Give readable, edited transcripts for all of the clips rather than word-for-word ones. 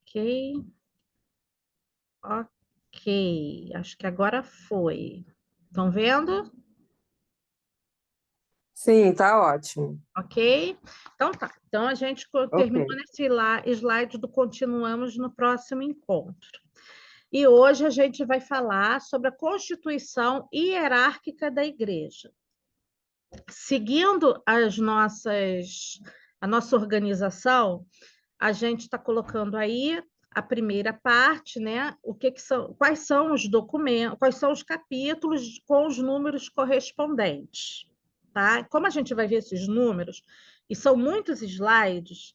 Ok. Ok. Acho que agora foi. Estão vendo? Sim, tá ótimo. Ok? Então tá. Então a gente terminou Ok. nesse slide do continuamos no próximo encontro. E hoje a gente vai falar sobre a constituição hierárquica da igreja. Seguindo a nossa organização, a gente está colocando aí a primeira parte, né? Quais são os documentos, quais são os capítulos com os números correspondentes, tá? Como a gente vai ver esses números, e são muitos slides,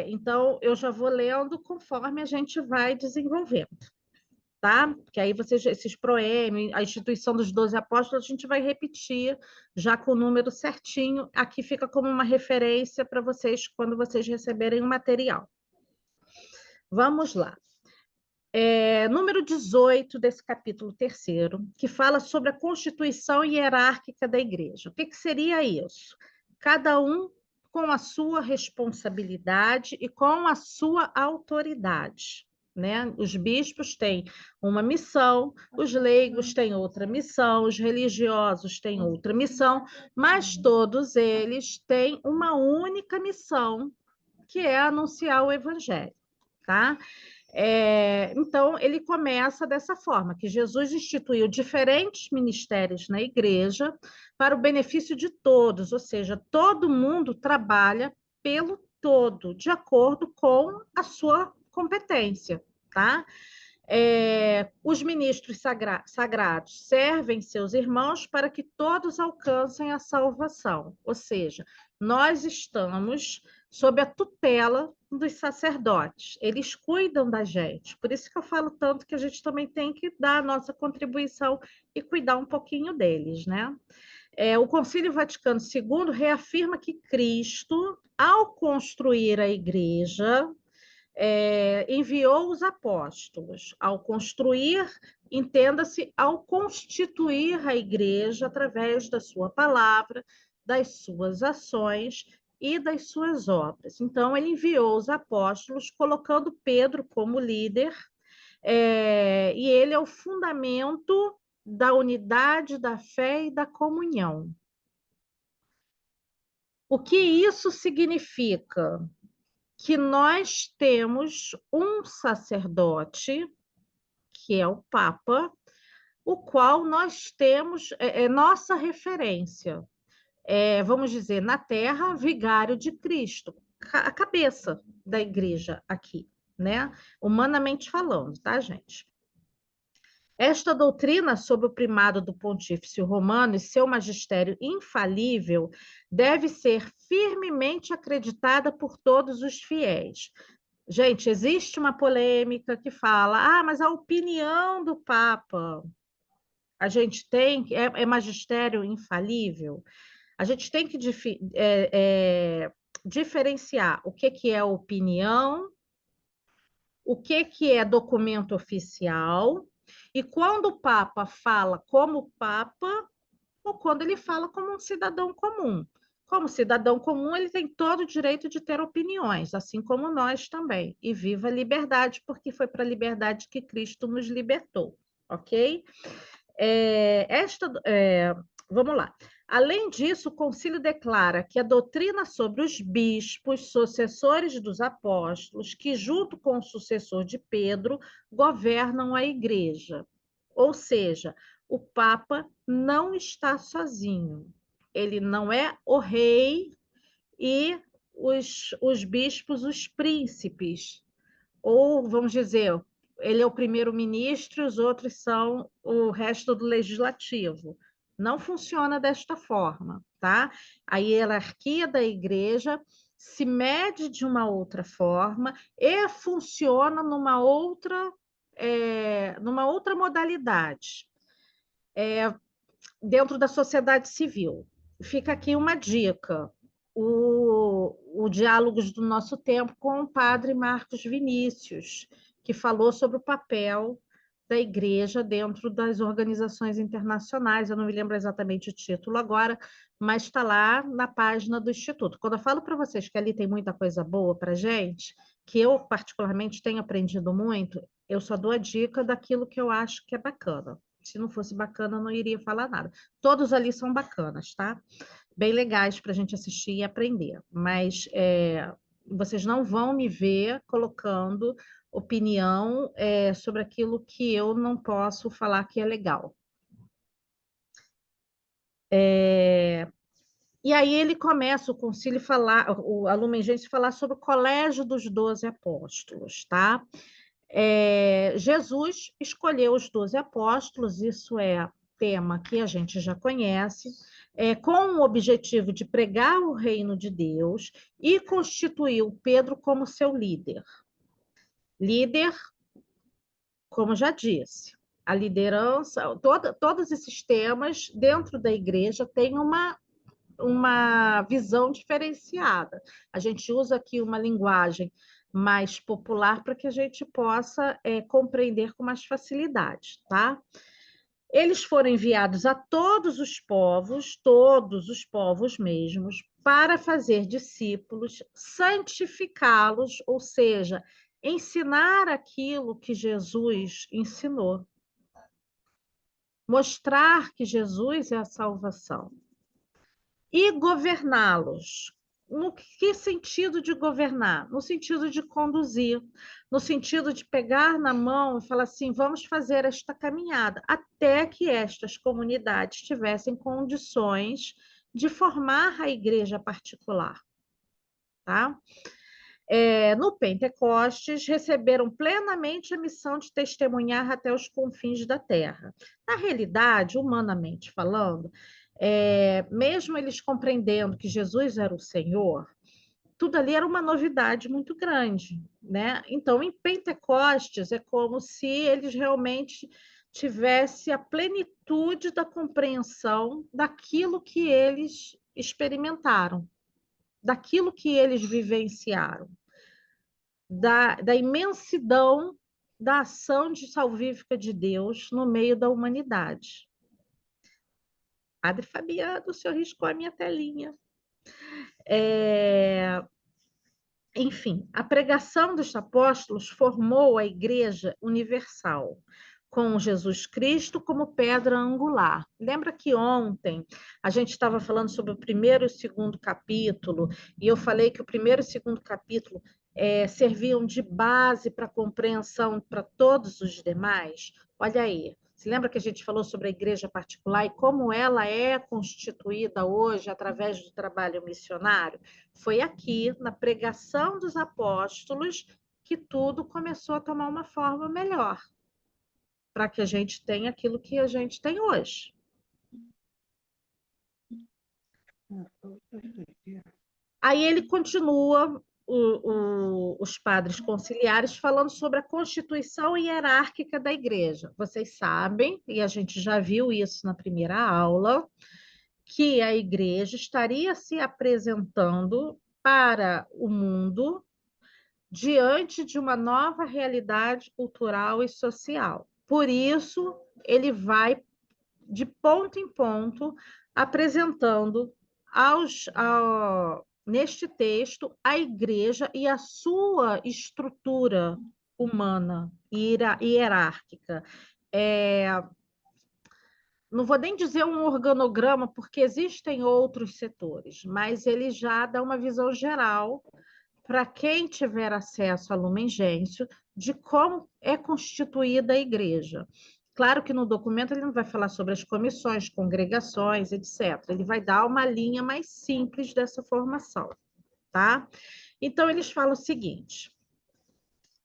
então eu já vou lendo conforme a gente vai desenvolvendo, tá? Que aí esses proêmios, a instituição dos 12 apóstolos, a gente vai repetir já com o número certinho. Aqui fica como uma referência para vocês quando vocês receberem o material. Vamos lá. Número 18 desse capítulo 3º, que fala sobre a constituição hierárquica da igreja. O que seria isso? Cada um com a sua responsabilidade e com a sua autoridade, né? Os bispos têm uma missão, os leigos têm outra missão, os religiosos têm outra missão, mas todos eles têm uma única missão, que é anunciar o evangelho, tá? Então, ele começa dessa forma, que Jesus instituiu diferentes ministérios na igreja para o benefício de todos, ou seja, todo mundo trabalha pelo todo, de acordo com a sua competência, tá? Os ministros sagrados servem seus irmãos para que todos alcancem a salvação, ou seja, nós estamos sob a tutela dos sacerdotes, eles cuidam da gente, por isso que eu falo tanto que a gente também tem que dar a nossa contribuição e cuidar um pouquinho deles, né? O Concílio Vaticano II reafirma que Cristo, ao construir a igreja, enviou os apóstolos. Ao construir, entenda-se, ao constituir a igreja através da sua palavra, das suas ações e das suas obras. Então, ele enviou os apóstolos, colocando Pedro como líder, e ele é o fundamento da unidade, da fé e da comunhão. O que isso significa? Que nós temos um sacerdote, que é o Papa, o qual nós temos, nossa referência. Vamos dizer, na Terra, vigário de Cristo, a cabeça da igreja aqui, né? Humanamente falando, tá, gente? Esta doutrina sobre o primado do pontífice romano e seu magistério infalível deve ser firmemente acreditada por todos os fiéis. Gente, existe uma polêmica que fala, mas a opinião do Papa, a gente tem, é magistério infalível, a gente tem que diferenciar o que é opinião, o que é documento oficial, e quando o Papa fala como Papa, ou quando ele fala como um cidadão comum. Como cidadão comum, ele tem todo o direito de ter opiniões, assim como nós também. E viva a liberdade, porque foi para a liberdade que Cristo nos libertou, ok? Vamos lá. Além disso, o concílio declara que a doutrina sobre os bispos, sucessores dos apóstolos, que junto com o sucessor de Pedro, governam a igreja. Ou seja, o Papa não está sozinho. Ele não é o rei e os bispos, os príncipes. Ou, vamos dizer, ele é o primeiro-ministro e os outros são o resto do legislativo. Não funciona desta forma, tá? A hierarquia da igreja se mede de uma outra forma e funciona numa outra modalidade, dentro da sociedade civil. Fica aqui uma dica: o Diálogos do Nosso Tempo com o padre Marcos Vinícius, que falou sobre o papel da igreja dentro das organizações internacionais. Eu não me lembro exatamente o título agora, mas está lá na página do Instituto. Quando eu falo para vocês que ali tem muita coisa boa para a gente, que eu particularmente tenho aprendido muito, eu só dou a dica daquilo que eu acho que é bacana. Se não fosse bacana, eu não iria falar nada. Todos ali são bacanas, tá? Bem legais para a gente assistir e aprender. Mas vocês não vão me ver colocando opinião sobre aquilo que eu não posso falar que é legal. E aí ele começa o concílio falar, a Lumen Gentium falar sobre o colégio dos 12 apóstolos, tá? Jesus escolheu os 12 apóstolos, isso é tema que a gente já conhece, com o objetivo de pregar o reino de Deus e constituiu Pedro como seu líder. Líder, como já disse, a liderança, todos esses temas dentro da igreja têm uma visão diferenciada. A gente usa aqui uma linguagem mais popular para que a gente possa compreender com mais facilidade, tá? Eles foram enviados a todos os povos mesmos, para fazer discípulos, santificá-los, ou seja, ensinar aquilo que Jesus ensinou, mostrar que Jesus é a salvação e governá-los. No que sentido de governar? No sentido de conduzir, no sentido de pegar na mão e falar assim: vamos fazer esta caminhada, até que estas comunidades tivessem condições de formar a igreja particular. Tá? No Pentecostes, receberam plenamente a missão de testemunhar até os confins da terra. Na realidade, humanamente falando, mesmo eles compreendendo que Jesus era o Senhor, tudo ali era uma novidade muito grande, né? Então, em Pentecostes, é como se eles realmente tivessem a plenitude da compreensão daquilo que eles experimentaram, daquilo que eles vivenciaram, da imensidão da ação salvífica de Deus no meio da humanidade. Padre Fabiano, o senhor riscou a minha telinha. Enfim, a pregação dos apóstolos formou a Igreja Universal, com Jesus Cristo como pedra angular. Lembra que ontem a gente estava falando sobre o primeiro e o segundo capítulo, e eu falei que o primeiro e o segundo capítulo serviam de base para a compreensão para todos os demais? Olha aí. Você lembra que a gente falou sobre a igreja particular e como ela é constituída hoje através do trabalho missionário? Foi aqui, na pregação dos apóstolos, que tudo começou a tomar uma forma melhor, para que a gente tenha aquilo que a gente tem hoje. Aí ele continua, os padres conciliares, falando sobre a constituição hierárquica da igreja. Vocês sabem, e a gente já viu isso na primeira aula, que a igreja estaria se apresentando para o mundo diante de uma nova realidade cultural e social. Por isso, ele vai de ponto em ponto apresentando neste texto a igreja e a sua estrutura humana e hierárquica. Não vou nem dizer um organograma, porque existem outros setores, mas ele já dá uma visão geral para quem tiver acesso à Lumen Gentium de como é constituída a igreja. Claro que no documento ele não vai falar sobre as comissões, congregações, etc. Ele vai dar uma linha mais simples dessa formação, tá? Então, eles falam o seguinte: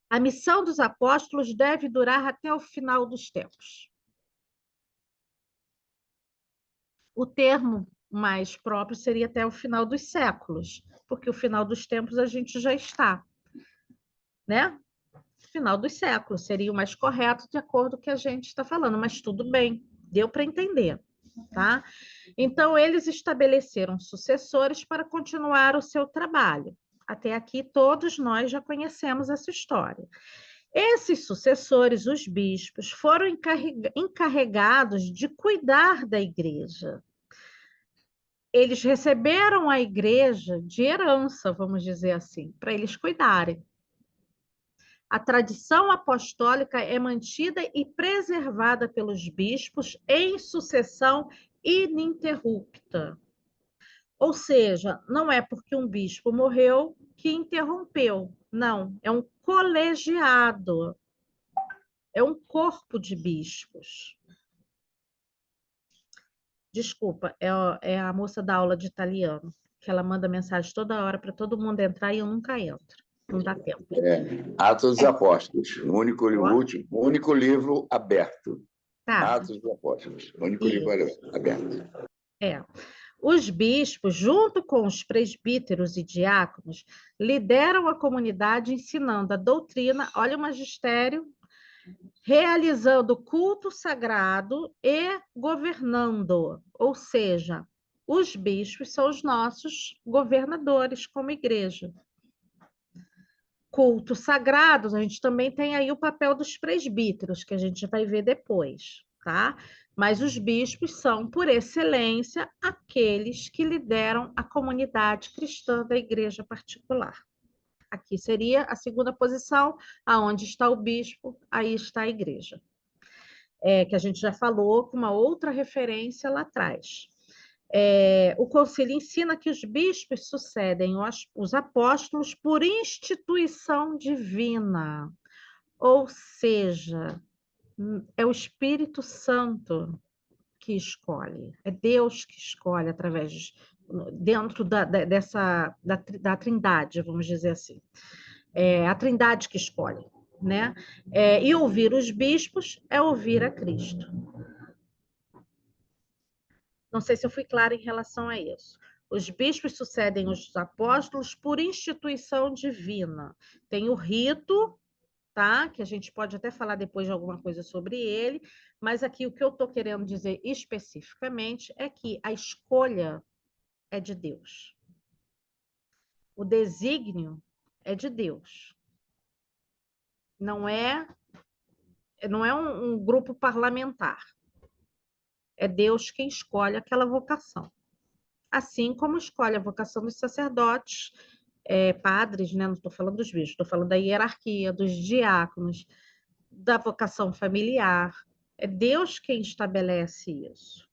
a missão dos apóstolos deve durar até o final dos tempos. O termo mais próprio seria até o final dos séculos, porque o final dos tempos a gente já está, né? Final dos séculos seria o mais correto de acordo com o que a gente está falando, mas tudo bem, deu para entender, tá? Então, eles estabeleceram sucessores para continuar o seu trabalho. Até aqui, todos nós já conhecemos essa história. Esses sucessores, os bispos, foram encarregados de cuidar da igreja. Eles receberam a igreja de herança, vamos dizer assim, para eles cuidarem. A tradição apostólica é mantida e preservada pelos bispos em sucessão ininterrupta. Ou seja, não é porque um bispo morreu que interrompeu. Não, é um colegiado, é um corpo de bispos. Desculpa, é a moça da aula de italiano, que ela manda mensagem toda hora para todo mundo entrar e eu nunca entro. Não dá tempo. Atos dos Apóstolos, o único livro aberto. Tá. Atos dos Apóstolos, o único livro aberto. Os bispos, junto com os presbíteros e diáconos, lideram a comunidade ensinando a doutrina, olha o magistério, realizando culto sagrado e governando, ou seja, os bispos são os nossos governadores como igreja. Cultos sagrados, a gente também tem aí o papel dos presbíteros, que a gente vai ver depois, tá? Mas os bispos são, por excelência, aqueles que lideram a comunidade cristã da igreja particular. Aqui seria a segunda posição, aonde está o bispo, aí está a igreja. Que a gente já falou com uma outra referência lá atrás. O concílio ensina que os bispos sucedem os apóstolos por instituição divina, ou seja, é o Espírito Santo que escolhe, é Deus que escolhe dentro da Trindade, vamos dizer assim. É a Trindade que escolhe, né? E ouvir os bispos é ouvir a Cristo. Não sei se eu fui clara em relação a isso. Os bispos sucedem os apóstolos por instituição divina. Tem o rito, tá? Que a gente pode até falar depois de alguma coisa sobre ele, mas aqui o que eu estou querendo dizer especificamente é que a escolha é de Deus. O desígnio é de Deus. Não é um grupo parlamentar. É Deus quem escolhe aquela vocação. Assim como escolhe a vocação dos sacerdotes, padres, né? Não estou falando dos bispos, estou falando da hierarquia, dos diáconos, da vocação familiar. É Deus quem estabelece isso.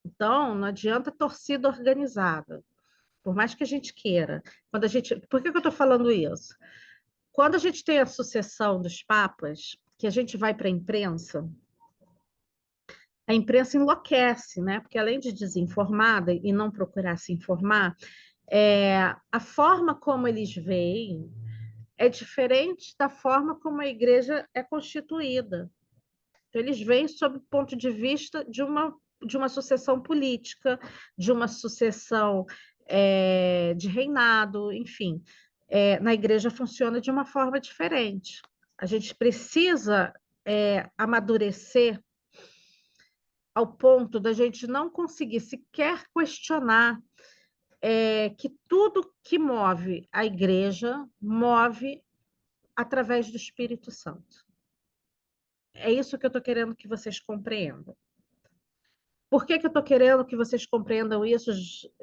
Então, não adianta torcida organizada, por mais que a gente queira. Por que eu estou falando isso? Quando a gente tem a sucessão dos papas, que a gente vai para a imprensa enlouquece, né? Porque além de desinformada e não procurar se informar, a forma como eles veem é diferente da forma como a igreja é constituída. Então, eles veem sob o ponto de vista de uma sucessão política, de uma sucessão de reinado, enfim. Na igreja funciona de uma forma diferente. A gente precisa amadurecer ao ponto da gente não conseguir sequer questionar que tudo que move a igreja move através do Espírito Santo. É isso que eu estou querendo que vocês compreendam. Por que eu estou querendo que vocês compreendam isso?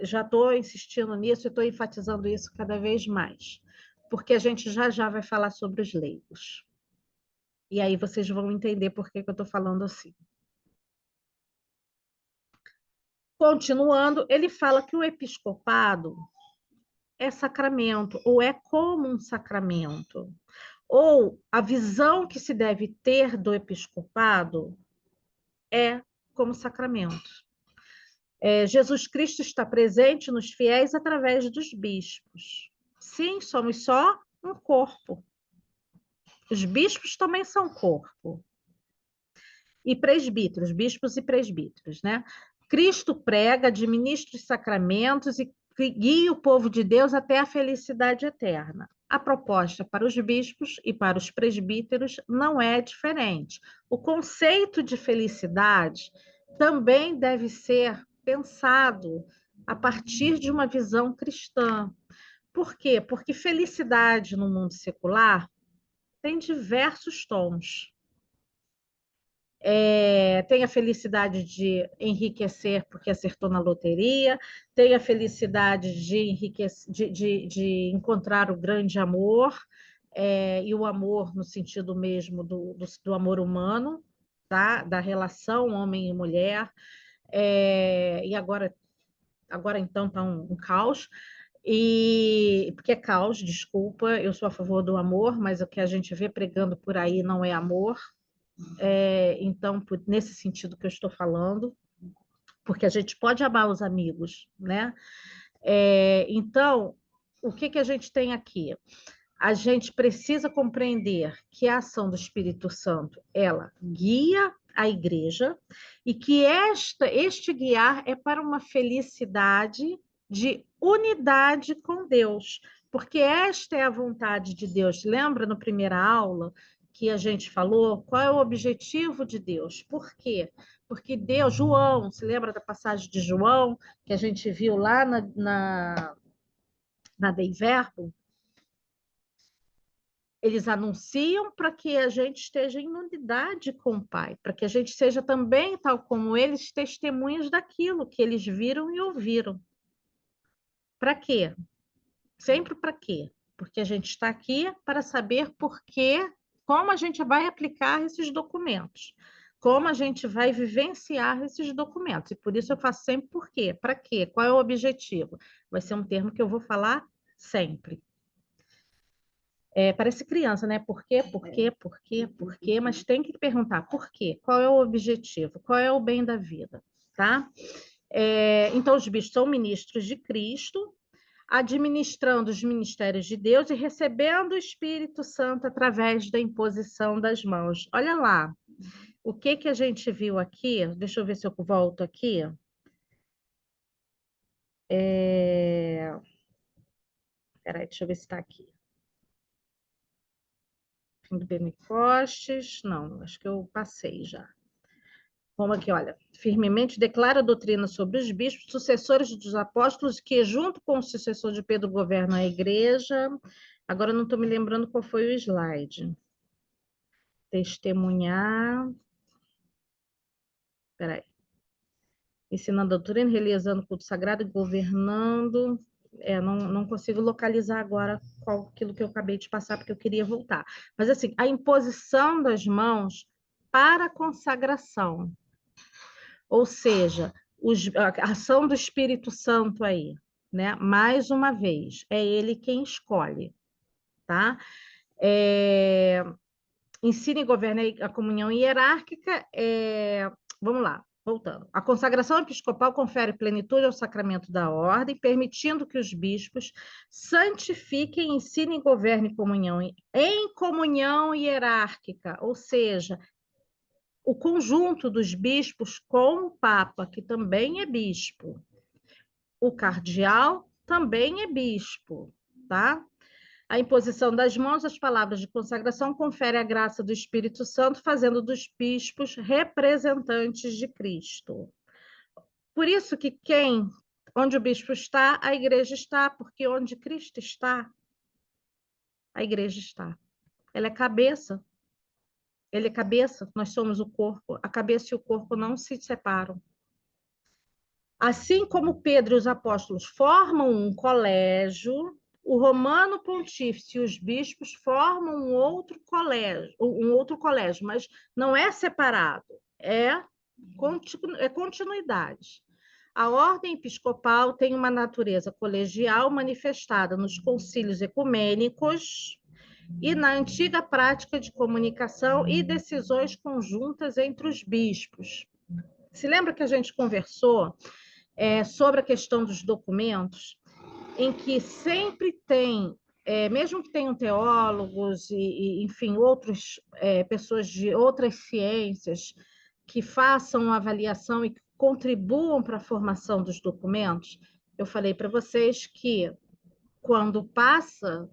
Já estou insistindo nisso e estou enfatizando isso cada vez mais. Porque a gente já vai falar sobre os leigos. E aí vocês vão entender por que eu estou falando assim. Continuando, ele fala que o episcopado é sacramento, ou é como um sacramento. Ou a visão que se deve ter do episcopado é como sacramento. Jesus Cristo está presente nos fiéis através dos bispos. Sim, somos só um corpo. Os bispos também são corpo. E presbíteros, bispos e presbíteros, né? Cristo prega, administra os sacramentos e guia o povo de Deus até a felicidade eterna. A proposta para os bispos e para os presbíteros não é diferente. O conceito de felicidade também deve ser pensado a partir de uma visão cristã. Por quê? Porque felicidade no mundo secular tem diversos tons. Tem a felicidade de enriquecer porque acertou na loteria, tem a felicidade de encontrar o grande amor, e o amor no sentido mesmo do amor humano, tá? Da relação homem e mulher, e agora então está um caos, porque é caos, desculpa, eu sou a favor do amor, mas o que a gente vê pregando por aí não é amor, então, nesse sentido que eu estou falando, porque a gente pode amar os amigos, né? Então, o que a gente tem aqui? A gente precisa compreender que a ação do Espírito Santo, ela guia a igreja e que este guiar é para uma felicidade de unidade com Deus, porque esta é a vontade de Deus. Lembra na primeira aula que a gente falou qual é o objetivo de Deus? Por quê? Porque Deus, João, se lembra da passagem de João que a gente viu lá na Dei Verbo? Eles anunciam para que a gente esteja em unidade com o Pai, para que a gente seja também, tal como eles, testemunhas daquilo que eles viram e ouviram. Para quê? Sempre para quê? Porque a gente está aqui para saber por quê, como a gente vai aplicar esses documentos, como a gente vai vivenciar esses documentos. E por isso eu faço sempre por quê, para quê, qual é o objetivo. Vai ser um termo que eu vou falar sempre. Parece criança, né? Por quê, por quê, por quê, por quê? Mas tem que perguntar por quê? Qual é o objetivo? Qual é o bem da vida? Tá? Então, os bispos são ministros de Cristo, administrando os ministérios de Deus e recebendo o Espírito Santo através da imposição das mãos. Olha lá, o que a gente viu aqui? Deixa eu ver se eu volto aqui. Peraí, deixa eu ver se está aqui. Fim do Pentecostes, não, acho que eu passei já. Vamos aqui, olha. Firmemente declara a doutrina sobre os bispos, sucessores dos apóstolos, que junto com o sucessor de Pedro governam a igreja. Agora não estou me lembrando qual foi o slide. Testemunhar. Peraí. Ensinando a doutrina, realizando o culto sagrado e governando. Não consigo localizar agora aquilo que eu acabei de passar, porque eu queria voltar. Mas, assim, a imposição das mãos para a consagração. Ou seja, a ação do Espírito Santo aí, né? Mais uma vez, é ele quem escolhe, tá? Ensina e governa a comunhão hierárquica. Vamos lá, voltando. A consagração episcopal confere plenitude ao sacramento da ordem, permitindo que os bispos santifiquem, ensinem e governem comunhão em comunhão hierárquica, ou seja, o conjunto dos bispos com o Papa, que também é bispo. O cardeal também é bispo, tá? A imposição das mãos, as palavras de consagração, confere a graça do Espírito Santo, fazendo dos bispos representantes de Cristo. Por isso que onde o bispo está, a igreja está, porque onde Cristo está, a igreja está. Ela é cabeça. Ele é cabeça, nós somos o corpo. A cabeça e o corpo não se separam. Assim como Pedro e os apóstolos formam um colégio, o Romano Pontífice e os bispos formam um outro colégio, mas não é separado, é continuidade. A ordem episcopal tem uma natureza colegial manifestada nos concílios ecumênicos e na antiga prática de comunicação e decisões conjuntas entre os bispos. Se lembra que a gente conversou sobre a questão dos documentos, em que sempre tem, mesmo que tenham teólogos enfim, outras pessoas de outras ciências que façam uma avaliação e que contribuam para a formação dos documentos, eu falei para vocês que quando passa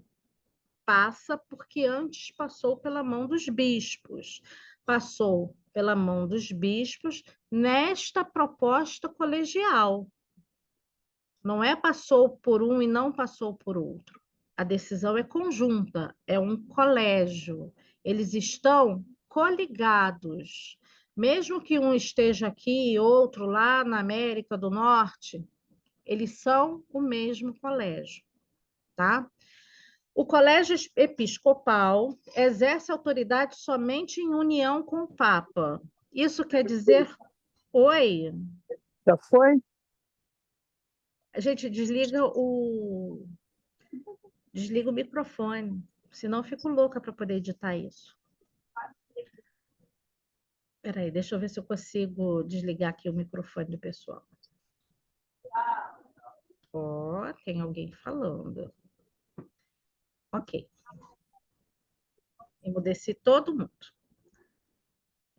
porque antes passou pela mão dos bispos. Passou pela mão dos bispos nesta proposta colegial. Não é passou por um e não passou por outro. A decisão é conjunta, é um colégio. Eles estão coligados. Mesmo que um esteja aqui e outro lá na América do Norte, eles são o mesmo colégio, tá? O colégio episcopal exerce autoridade somente em união com o Papa. Isso quer dizer... Oi? Já foi? A gente desliga o microfone, senão eu fico louca para poder editar isso. Espera aí, deixa eu ver se eu consigo desligar aqui o microfone do pessoal. Ó, tem alguém falando. Ok. Emudeci todo mundo.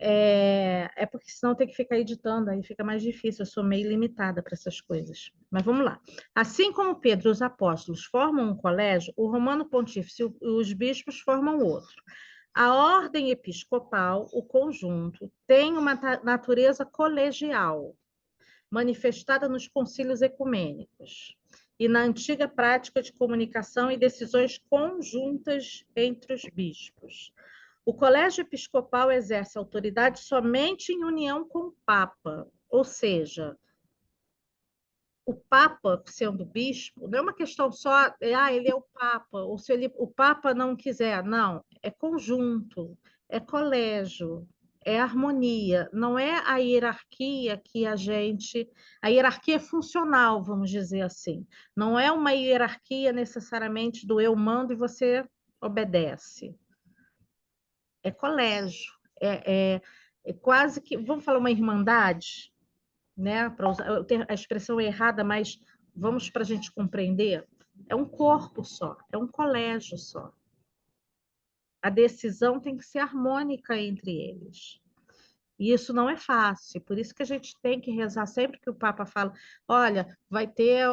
É porque senão tem que ficar editando, aí fica mais difícil, eu sou meio limitada para essas coisas. Mas vamos lá. Assim como Pedro e os apóstolos formam um colégio, o Romano Pontífice e os bispos formam outro. A ordem episcopal, o conjunto, tem uma natureza colegial, manifestada nos concílios ecumênicos e na antiga prática de comunicação e decisões conjuntas entre os bispos. O colégio episcopal exerce autoridade somente em união com o Papa, ou seja, o Papa, sendo bispo, não é uma questão só, ele é o Papa, ou se o Papa não quiser, não, é conjunto, é colégio, é harmonia, não é a hierarquia que a hierarquia é funcional, vamos dizer assim, não é uma hierarquia necessariamente do eu mando e você obedece. É colégio, é quase que, vamos falar uma irmandade, né? Para usar a expressão errada, mas vamos para a gente compreender, é um corpo só, é um colégio só. A decisão tem que ser harmônica entre eles. E isso não é fácil, por isso que a gente tem que rezar sempre que o Papa fala, olha, vai ter,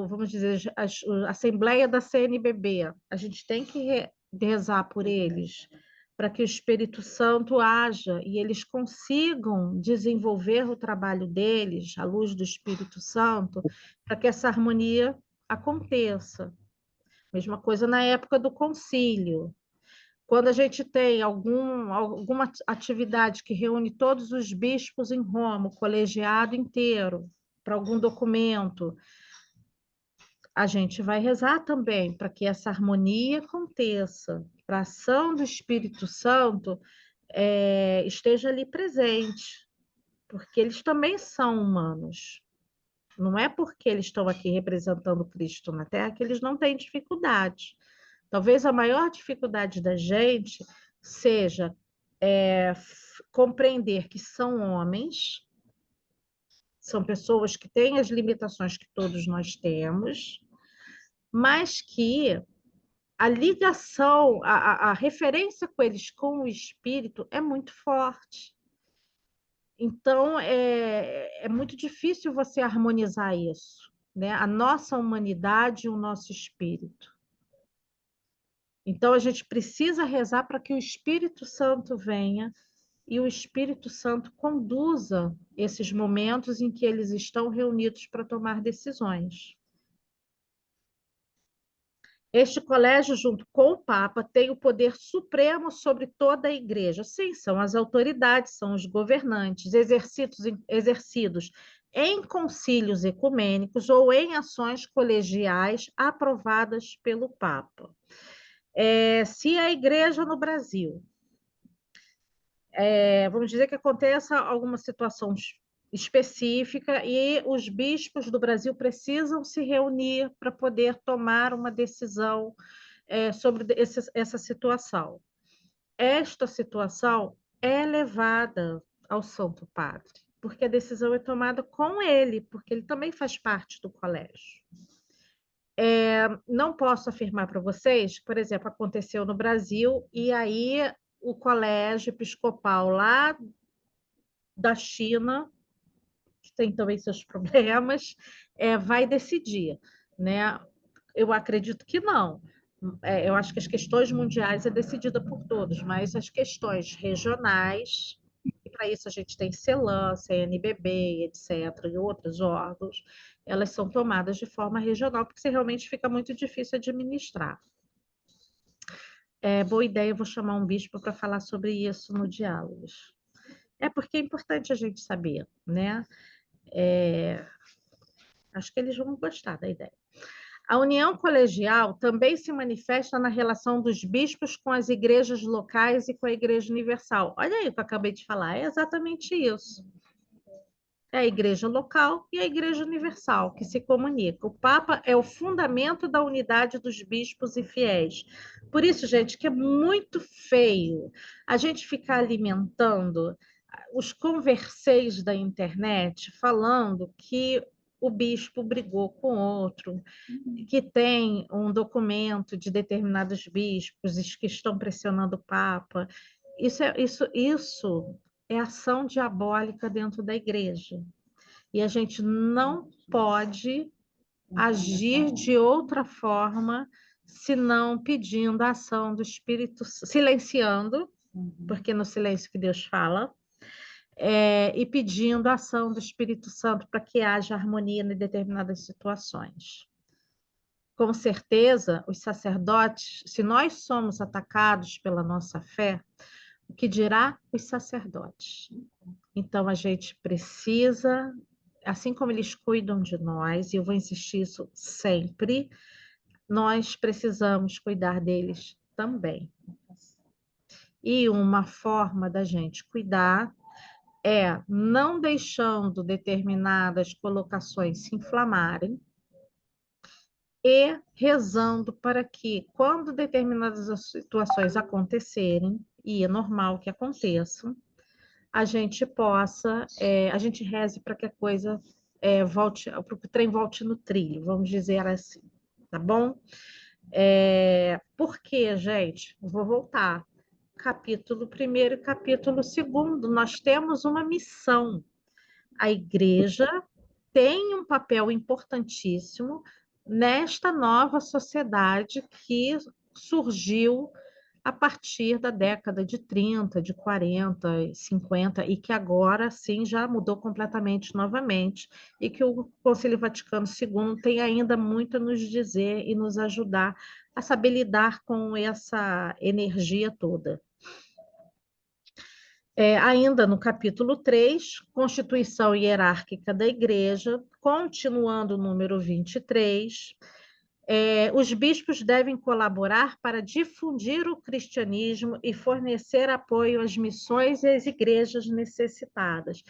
vamos dizer, a Assembleia da CNBB, a gente tem que rezar por eles, para que o Espírito Santo haja e eles consigam desenvolver o trabalho deles, à luz do Espírito Santo, para que essa harmonia aconteça. Mesma coisa na época do concílio. Quando a gente tem alguma atividade que reúne todos os bispos em Roma, o colegiado inteiro, para algum documento, a gente vai rezar também para que essa harmonia aconteça, para a ação do Espírito Santo esteja ali presente, porque eles também são humanos. Não é porque eles estão aqui representando Cristo na Terra que eles não têm dificuldade. Talvez a maior dificuldade da gente seja compreender que são homens, são pessoas que têm as limitações que todos nós temos, mas que a ligação, a referência com eles com o espírito é muito forte. Então, é muito difícil você harmonizar isso, né? A nossa humanidade e o nosso espírito. Então, a gente precisa rezar para que o Espírito Santo venha e o Espírito Santo conduza esses momentos em que eles estão reunidos para tomar decisões. Este colégio, junto com o Papa, tem o poder supremo sobre toda a Igreja. Sim, são as autoridades, são os governantes, exercidos em concílios ecumênicos ou em ações colegiais aprovadas pelo Papa. Se a Igreja no Brasil, vamos dizer que aconteça alguma situação específica e os bispos do Brasil precisam se reunir para poder tomar uma decisão sobre essa situação. Esta situação é levada ao Santo Padre, porque a decisão é tomada com ele, porque ele também faz parte do colégio. Não posso afirmar para vocês, por exemplo, aconteceu no Brasil, e aí o colégio episcopal lá da China, que tem também seus problemas, vai decidir, né? Eu acredito que não. Eu acho que as questões mundiais é decidida por todos, mas as questões regionais, e para isso a gente tem CELAM, CNBB, etc., e outros órgãos, elas são tomadas de forma regional, porque realmente fica muito difícil administrar. Boa ideia, eu vou chamar um bispo para falar sobre isso no Diálogos. Porque é importante a gente saber, né? Acho que eles vão gostar da ideia. A união colegial também se manifesta na relação dos bispos com as igrejas locais e com a Igreja Universal. Olha aí o que eu acabei de falar, é exatamente isso. É a igreja local e a igreja universal que se comunicam. O Papa é o fundamento da unidade dos bispos e fiéis. Por isso, gente, que é muito feio a gente ficar alimentando os converseis da internet falando que o bispo brigou com outro, que tem um documento de determinados bispos que estão pressionando o Papa. Isso é ação diabólica dentro da igreja. E a gente não pode agir de outra forma senão pedindo a ação do Espírito, silenciando, porque no silêncio que Deus fala, e pedindo a ação do Espírito Santo para que haja harmonia em determinadas situações. Com certeza, os sacerdotes, se nós somos atacados pela nossa fé, o que dirá os sacerdotes? Então, a gente precisa, assim como eles cuidam de nós, e eu vou insistir isso sempre, nós precisamos cuidar deles também. E uma forma da gente cuidar é não deixando determinadas colocações se inflamarem e rezando para que, quando determinadas situações acontecerem, e é normal que aconteçam, a gente possa, a gente reze para que a coisa volte, para que o trem volte no trilho, vamos dizer assim, tá bom? Por quê, gente? Vou voltar. Capítulo 1º e capítulo 2º, nós temos uma missão. A igreja tem um papel importantíssimo nesta nova sociedade que surgiu a partir da década de 30, de 40, 50, e que agora sim já mudou completamente novamente, e que o Concílio Vaticano II tem ainda muito a nos dizer e nos ajudar a saber lidar com essa energia toda. Ainda no capítulo 3, Constituição Hierárquica da Igreja, continuando o número 23, os bispos devem colaborar para difundir o cristianismo e fornecer apoio às missões e às igrejas necessitadas.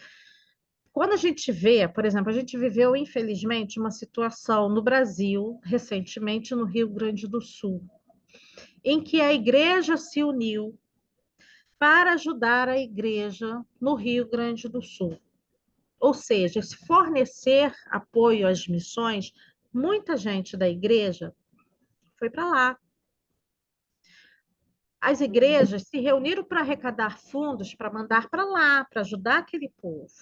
Quando a gente vê, por exemplo, a gente viveu, infelizmente, uma situação no Brasil, recentemente no Rio Grande do Sul, em que a igreja se uniu para ajudar a igreja no Rio Grande do Sul. Ou seja, se fornecer apoio às missões, muita gente da igreja foi para lá. As igrejas se reuniram para arrecadar fundos para mandar para lá, para ajudar aquele povo.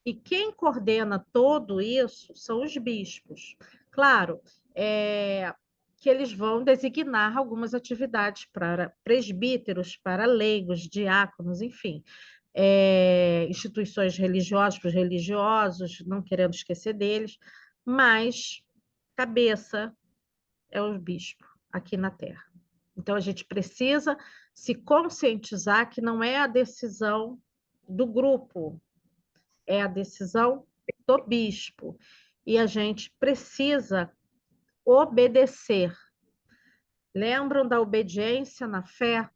E quem coordena tudo isso são os bispos. Claro, que eles vão designar algumas atividades para presbíteros, para leigos, diáconos, enfim, instituições religiosas para os religiosos, não querendo esquecer deles, mas cabeça é o bispo aqui na Terra. Então, a gente precisa se conscientizar que não é a decisão do grupo, é a decisão do bispo. E a gente precisa obedecer. Lembram da obediência na fé?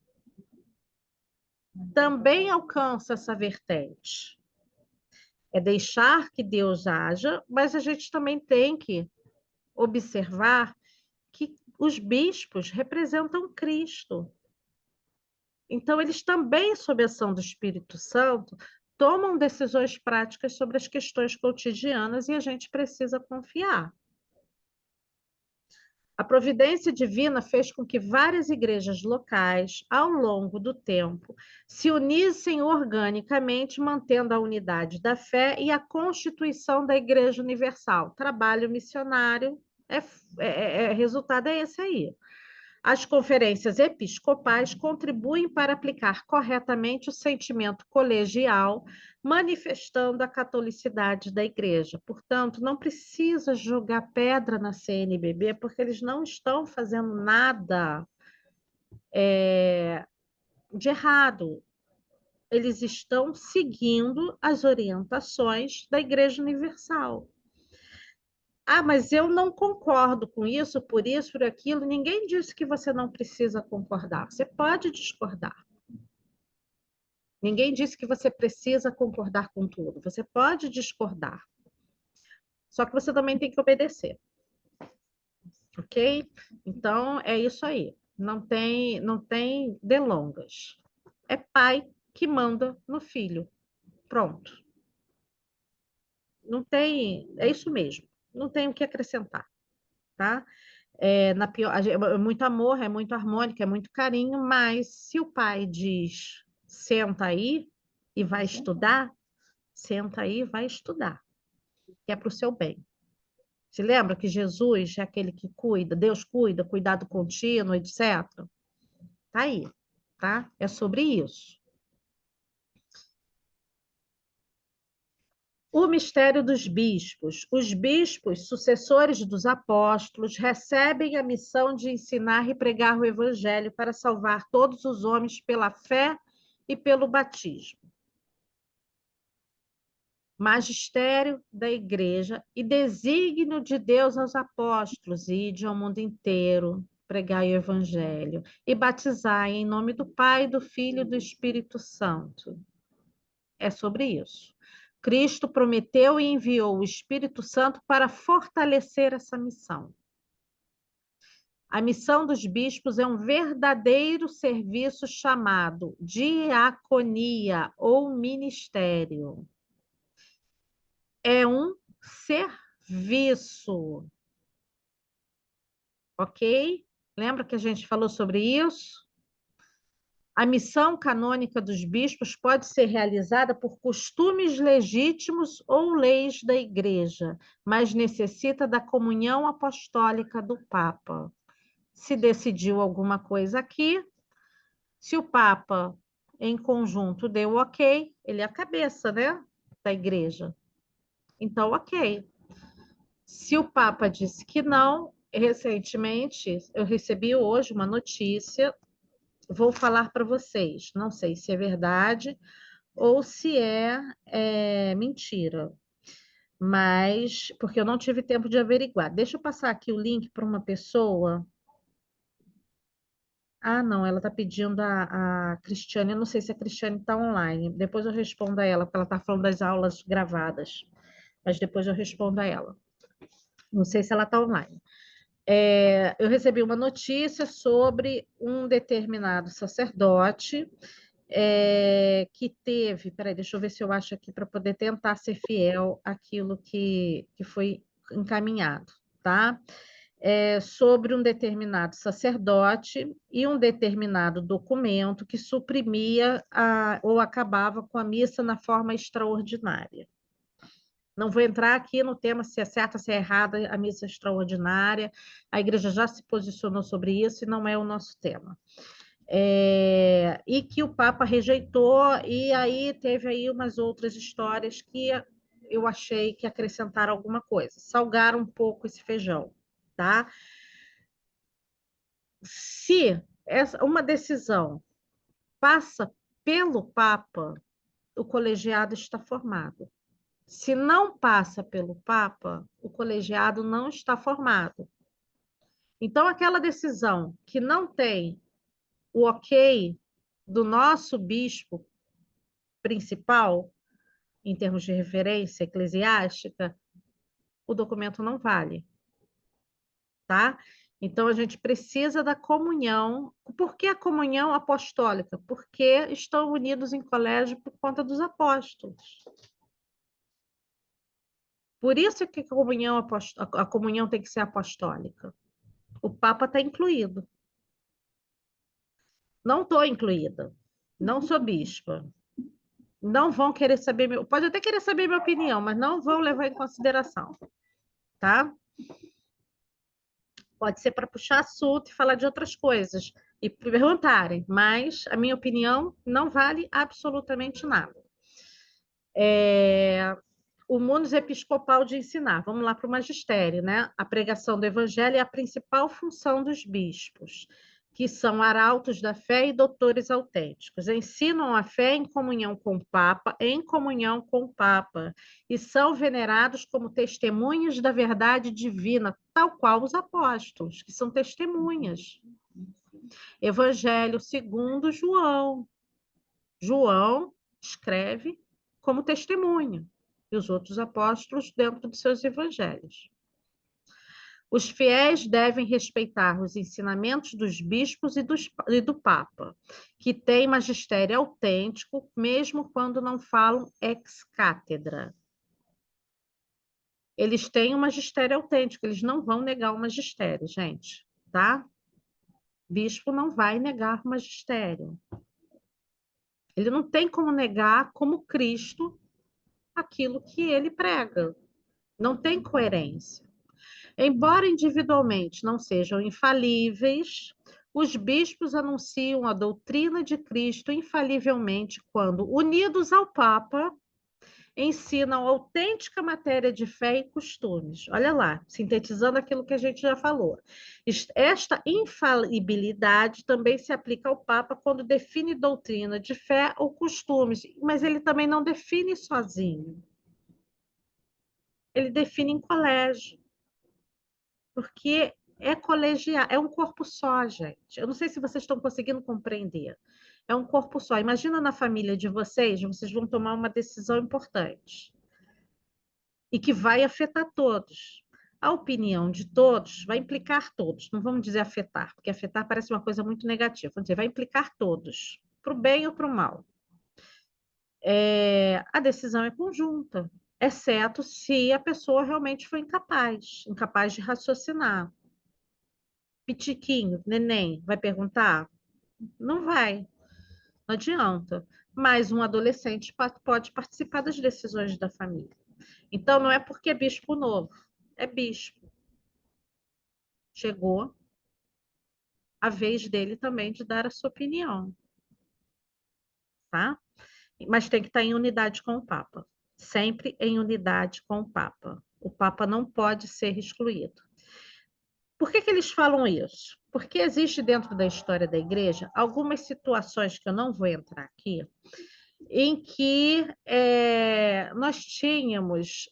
Também alcança essa vertente. É deixar que Deus haja, mas a gente também tem que observar que os bispos representam Cristo. Então, eles também, sob a ação do Espírito Santo, tomam decisões práticas sobre as questões cotidianas e a gente precisa confiar. A providência divina fez com que várias igrejas locais, ao longo do tempo, se unissem organicamente, mantendo a unidade da fé e a constituição da Igreja Universal. Trabalho missionário, resultado é esse aí. As conferências episcopais contribuem para aplicar corretamente o sentimento colegial, manifestando a catolicidade da Igreja. Portanto, não precisa jogar pedra na CNBB, porque eles não estão fazendo nada de errado. Eles estão seguindo as orientações da Igreja Universal. Ah, mas eu não concordo com isso, por aquilo. Ninguém disse que você não precisa concordar. Você pode discordar. Ninguém disse que você precisa concordar com tudo. Você pode discordar. Só que você também tem que obedecer. Ok? Então, é isso aí. Não tem delongas. É pai que manda no filho. Pronto. Não tem. É isso mesmo. Não tem o que acrescentar, tá? É muito amor, é muito harmônico, é muito carinho, mas se o pai diz senta aí e vai estudar, senta aí e vai estudar, que é para o seu bem. Se lembra que Jesus é aquele que cuida, Deus cuida, cuidado contínuo, etc. Tá aí, tá? É sobre isso. O mistério dos bispos. Os bispos, sucessores dos apóstolos, recebem a missão de ensinar e pregar o evangelho para salvar todos os homens pela fé e pelo batismo. Magistério da igreja e desígnio de Deus aos apóstolos, ide ao mundo inteiro, pregai o evangelho e batizai em nome do Pai, do Filho e do Espírito Santo. É sobre isso. Cristo prometeu e enviou o Espírito Santo para fortalecer essa missão. A missão dos bispos é um verdadeiro serviço chamado diaconia ou ministério. É um serviço. Ok? Lembra que a gente falou sobre isso? A missão canônica dos bispos pode ser realizada por costumes legítimos ou leis da Igreja, mas necessita da comunhão apostólica do Papa. Se decidiu alguma coisa aqui, se o Papa, em conjunto, deu ok, ele é a cabeça, né, da Igreja. Então, ok. Se o Papa disse que não, recentemente, eu recebi hoje uma notícia. Vou falar para vocês, não sei se é verdade ou se é mentira, mas porque eu não tive tempo de averiguar. Deixa eu passar aqui o link para uma pessoa. Ah, não, ela está pedindo a Cristiane, eu não sei se a Cristiane está online. Depois eu respondo a ela, porque ela está falando das aulas gravadas, mas depois eu respondo a ela. Não sei se ela está online. Eu recebi uma notícia sobre um determinado sacerdote que teve, peraí, deixa eu ver se eu acho aqui para poder tentar ser fiel àquilo que foi encaminhado, tá? Sobre um determinado sacerdote e um determinado documento que suprimia ou acabava com a missa na forma extraordinária. Não vou entrar aqui no tema se é certa, se é errada a missa extraordinária. A igreja já se posicionou sobre isso e não é o nosso tema. E que o Papa rejeitou, e aí teve aí umas outras histórias que eu achei que acrescentaram alguma coisa. Salgaram um pouco esse feijão, tá? Se uma decisão passa pelo Papa, o colegiado está formado. Se não passa pelo Papa, o colegiado não está formado. Então, aquela decisão que não tem o ok do nosso bispo principal, em termos de referência eclesiástica, o documento não vale, tá? Então, a gente precisa da comunhão. Por que a comunhão apostólica? Porque estão unidos em colégio por conta dos apóstolos. Por isso que a comunhão tem que ser apostólica. O Papa está incluído. Não estou incluída. Não sou bispa. Não vão querer saber, pode até querer saber minha opinião, mas não vão levar em consideração, tá? Pode ser para puxar assunto e falar de outras coisas e perguntarem, mas a minha opinião não vale absolutamente nada. O munus episcopal de ensinar. Vamos lá para o magistério, né? A pregação do evangelho é a principal função dos bispos, que são arautos da fé e doutores autênticos. Ensinam a fé em comunhão com o Papa, e são venerados como testemunhas da verdade divina, tal qual os apóstolos, que são testemunhas. Evangelho segundo João. João escreve como testemunha, e os outros apóstolos dentro de seus evangelhos. Os fiéis devem respeitar os ensinamentos dos bispos e do Papa, que têm magistério autêntico, mesmo quando não falam ex cátedra. Eles têm um magistério autêntico, eles não vão negar o magistério, gente, tá? Bispo não vai negar o magistério. Ele não tem como negar, como Cristo, aquilo que ele prega. Não tem coerência. Embora individualmente não sejam infalíveis, os bispos anunciam a doutrina de Cristo infalivelmente quando, unidos ao Papa, ensinam autêntica matéria de fé e costumes. Olha lá, sintetizando aquilo que a gente já falou. Esta infalibilidade também se aplica ao Papa quando define doutrina de fé ou costumes, mas ele também não define sozinho. Ele define em colégio. Porque é colegial, é um corpo só, gente. Eu não sei se vocês estão conseguindo compreender. É um corpo só. Imagina na família de vocês, vocês vão tomar uma decisão importante e que vai afetar todos. A opinião de todos vai implicar todos. Não vamos dizer afetar, porque afetar parece uma coisa muito negativa. Vamos dizer, vai implicar todos, para o bem ou para o mal. A decisão é conjunta, exceto se a pessoa realmente foi incapaz de raciocinar. Pitiquinho, neném, vai perguntar? Não vai, não adianta. Mas um adolescente pode participar das decisões da família. Então, não é porque é bispo novo, é bispo. Chegou a vez dele também de dar a sua opinião, tá? Mas tem que estar em unidade com o Papa. Sempre em unidade com o Papa. O Papa não pode ser excluído. Por que eles falam isso? Porque existe dentro da história da igreja algumas situações que eu não vou entrar aqui, em que nós tínhamos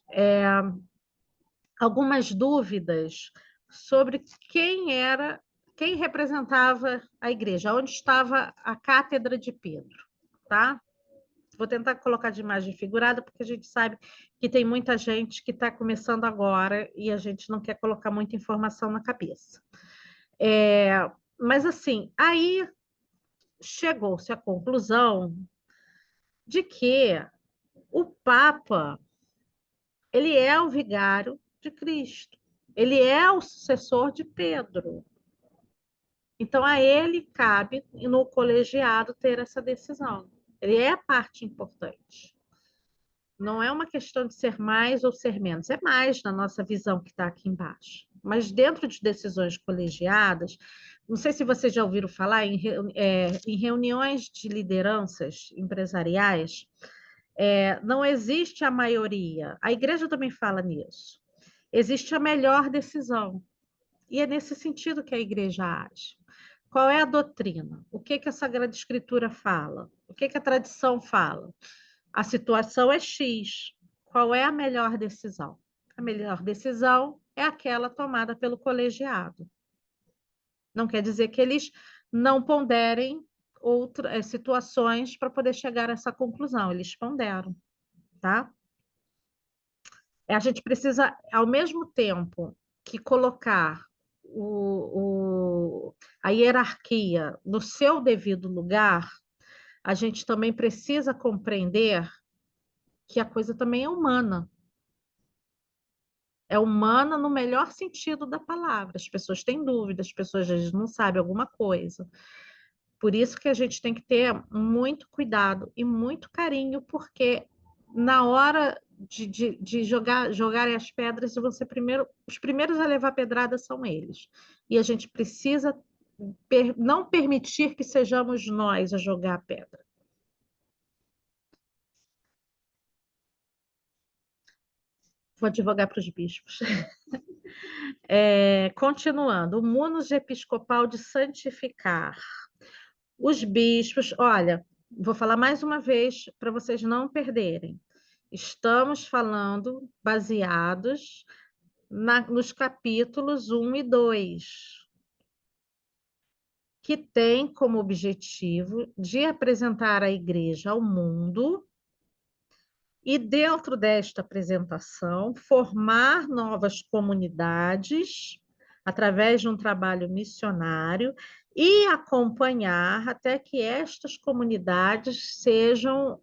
algumas dúvidas sobre quem representava a igreja, onde estava a cátedra de Pedro, tá? Vou tentar colocar de imagem figurada, porque a gente sabe que tem muita gente que está começando agora e a gente não quer colocar muita informação na cabeça. Mas, assim, aí chegou-se à conclusão de que o Papa, ele é o vigário de Cristo, ele é o sucessor de Pedro. Então, a ele cabe, no colegiado, ter essa decisão. Ele é a parte importante. Não é uma questão de ser mais ou ser menos, é mais na nossa visão que está aqui embaixo. Mas dentro de decisões colegiadas, não sei se vocês já ouviram falar em reuniões de lideranças empresariais, não existe a maioria. A igreja também fala nisso. Existe a melhor decisão. E é nesse sentido que a igreja age. Qual é a doutrina? O que a Sagrada Escritura fala? O que a tradição fala? A situação é X. Qual é a melhor decisão? A melhor decisão é aquela tomada pelo colegiado. Não quer dizer que eles não ponderem outras situações para poder chegar a essa conclusão. Eles ponderam, tá? A gente precisa, ao mesmo tempo que colocar a hierarquia no seu devido lugar, a gente também precisa compreender que a coisa também é humana. É humana no melhor sentido da palavra. As pessoas têm dúvidas, as pessoas às vezes não sabem alguma coisa. Por isso que a gente tem que ter muito cuidado e muito carinho, porque na hora de jogarem as pedras, os primeiros a levar pedrada são eles. E a gente precisa não permitir que sejamos nós a jogar a pedra. Vou advogar para os bispos. Continuando, o munus episcopal de santificar. Os bispos, olha, vou falar mais uma vez para vocês não perderem. Estamos falando baseados nos capítulos 1 e 2, que tem como objetivo de apresentar a igreja ao mundo e, dentro desta apresentação, formar novas comunidades através de um trabalho missionário e acompanhar até que estas comunidades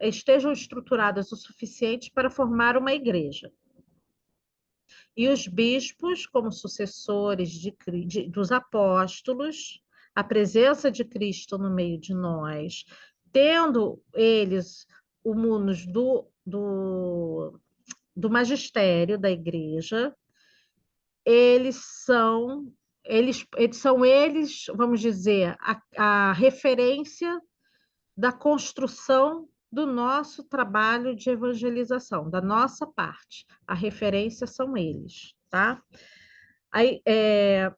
estejam estruturadas o suficiente para formar uma igreja. E os bispos, como sucessores dos apóstolos, a presença de Cristo no meio de nós, tendo eles o munus do magistério da igreja, eles são, vamos dizer, a referência da construção do nosso trabalho de evangelização, da nossa parte. A referência são eles, tá? Aí,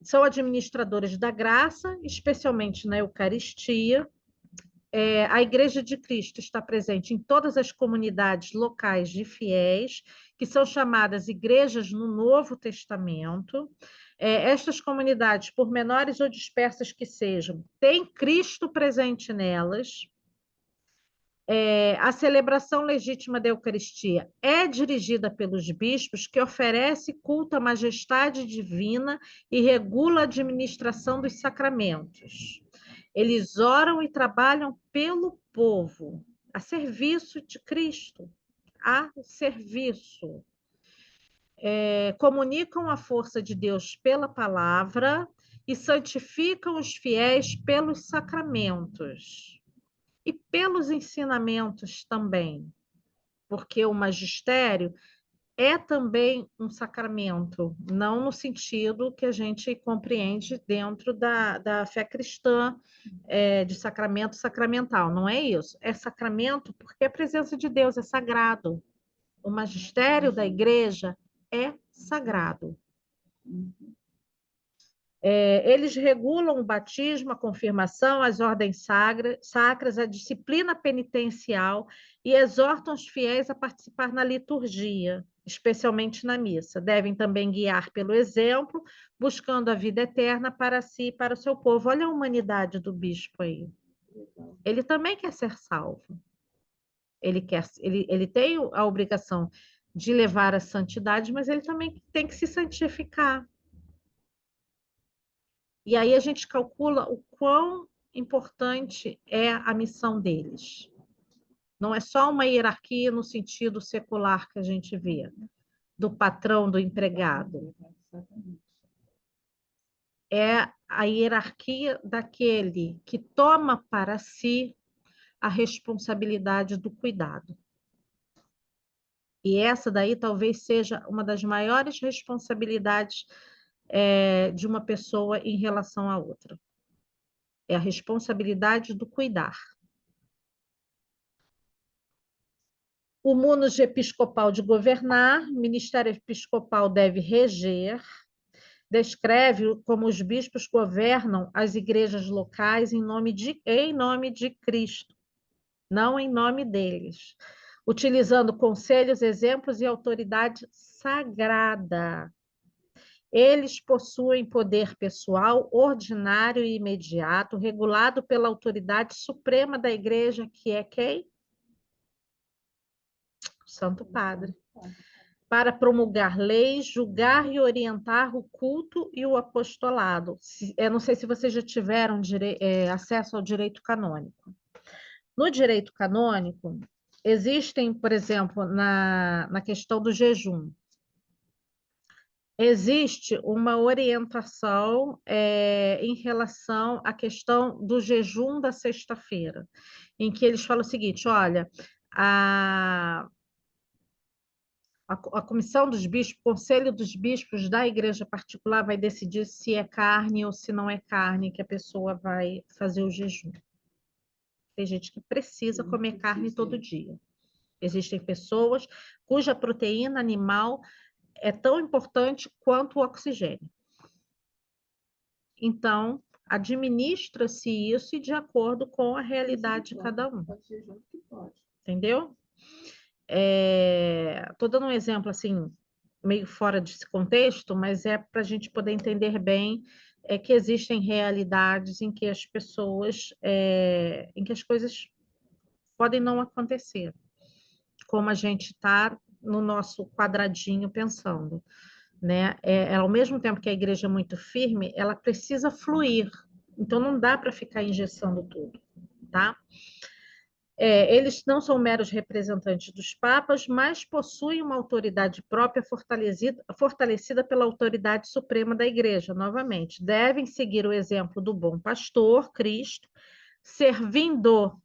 são administradores da graça, especialmente na Eucaristia. A Igreja de Cristo está presente em todas as comunidades locais de fiéis, que são chamadas igrejas no Novo Testamento. Estas comunidades, por menores ou dispersas que sejam, têm Cristo presente nelas. A celebração legítima da Eucaristia é dirigida pelos bispos, que oferece culto à majestade divina e regula a administração dos sacramentos. Eles oram e trabalham pelo povo, a serviço de Cristo, a serviço. Comunicam a força de Deus pela palavra e santificam os fiéis pelos sacramentos. E pelos ensinamentos também, porque o magistério é também um sacramento, não no sentido que a gente compreende dentro da fé cristã, de sacramento sacramental, não é isso. É sacramento porque a presença de Deus é sagrado. O magistério da igreja é sagrado. Eles regulam o batismo, a confirmação, as ordens sacras, a disciplina penitencial e exortam os fiéis a participar na liturgia, especialmente na missa. Devem também guiar pelo exemplo, buscando a vida eterna para si e para o seu povo. Olha a humanidade do bispo aí. Ele também quer ser salvo. Ele tem a obrigação de levar a santidade, mas ele também tem que se santificar. E aí a gente calcula o quão importante é a missão deles. Não é só uma hierarquia no sentido secular que a gente vê, do patrão, do empregado. É a hierarquia daquele que toma para si a responsabilidade do cuidado. E essa daí talvez seja uma das maiores responsabilidades de uma pessoa em relação à outra. É a responsabilidade do cuidar. O munus episcopal de governar, o ministério episcopal deve reger, descreve como os bispos governam as igrejas locais em nome de Cristo, não em nome deles, utilizando conselhos, exemplos e autoridade sagrada. Eles possuem poder pessoal, ordinário e imediato, regulado pela autoridade suprema da igreja, que é quem? O Santo Padre. Para promulgar leis, julgar e orientar o culto e o apostolado. Eu não sei se vocês já tiveram acesso ao direito canônico. No direito canônico, existem, por exemplo, na questão do jejum, existe uma orientação em relação à questão do jejum da sexta-feira, em que eles falam o seguinte: olha, a comissão dos bispos, o conselho dos bispos da igreja particular vai decidir se é carne ou se não é carne que a pessoa vai fazer o jejum. Tem gente que precisa comer carne todo dia. Existem pessoas cuja proteína animal é tão importante quanto o oxigênio. Então, administra-se isso e de acordo com a realidade de cada um. Entendeu? Estou dando um exemplo assim, meio fora desse contexto, mas é para a gente poder entender bem que existem realidades em que as pessoas, em que as coisas podem não acontecer, como a gente está no nosso quadradinho pensando, né? Ao mesmo tempo que a igreja é muito firme, ela precisa fluir, então não dá para ficar engessando tudo, tá? Eles não são meros representantes dos papas, mas possuem uma autoridade própria fortalecida pela autoridade suprema da Igreja, novamente. Devem seguir o exemplo do bom pastor, Cristo, servindo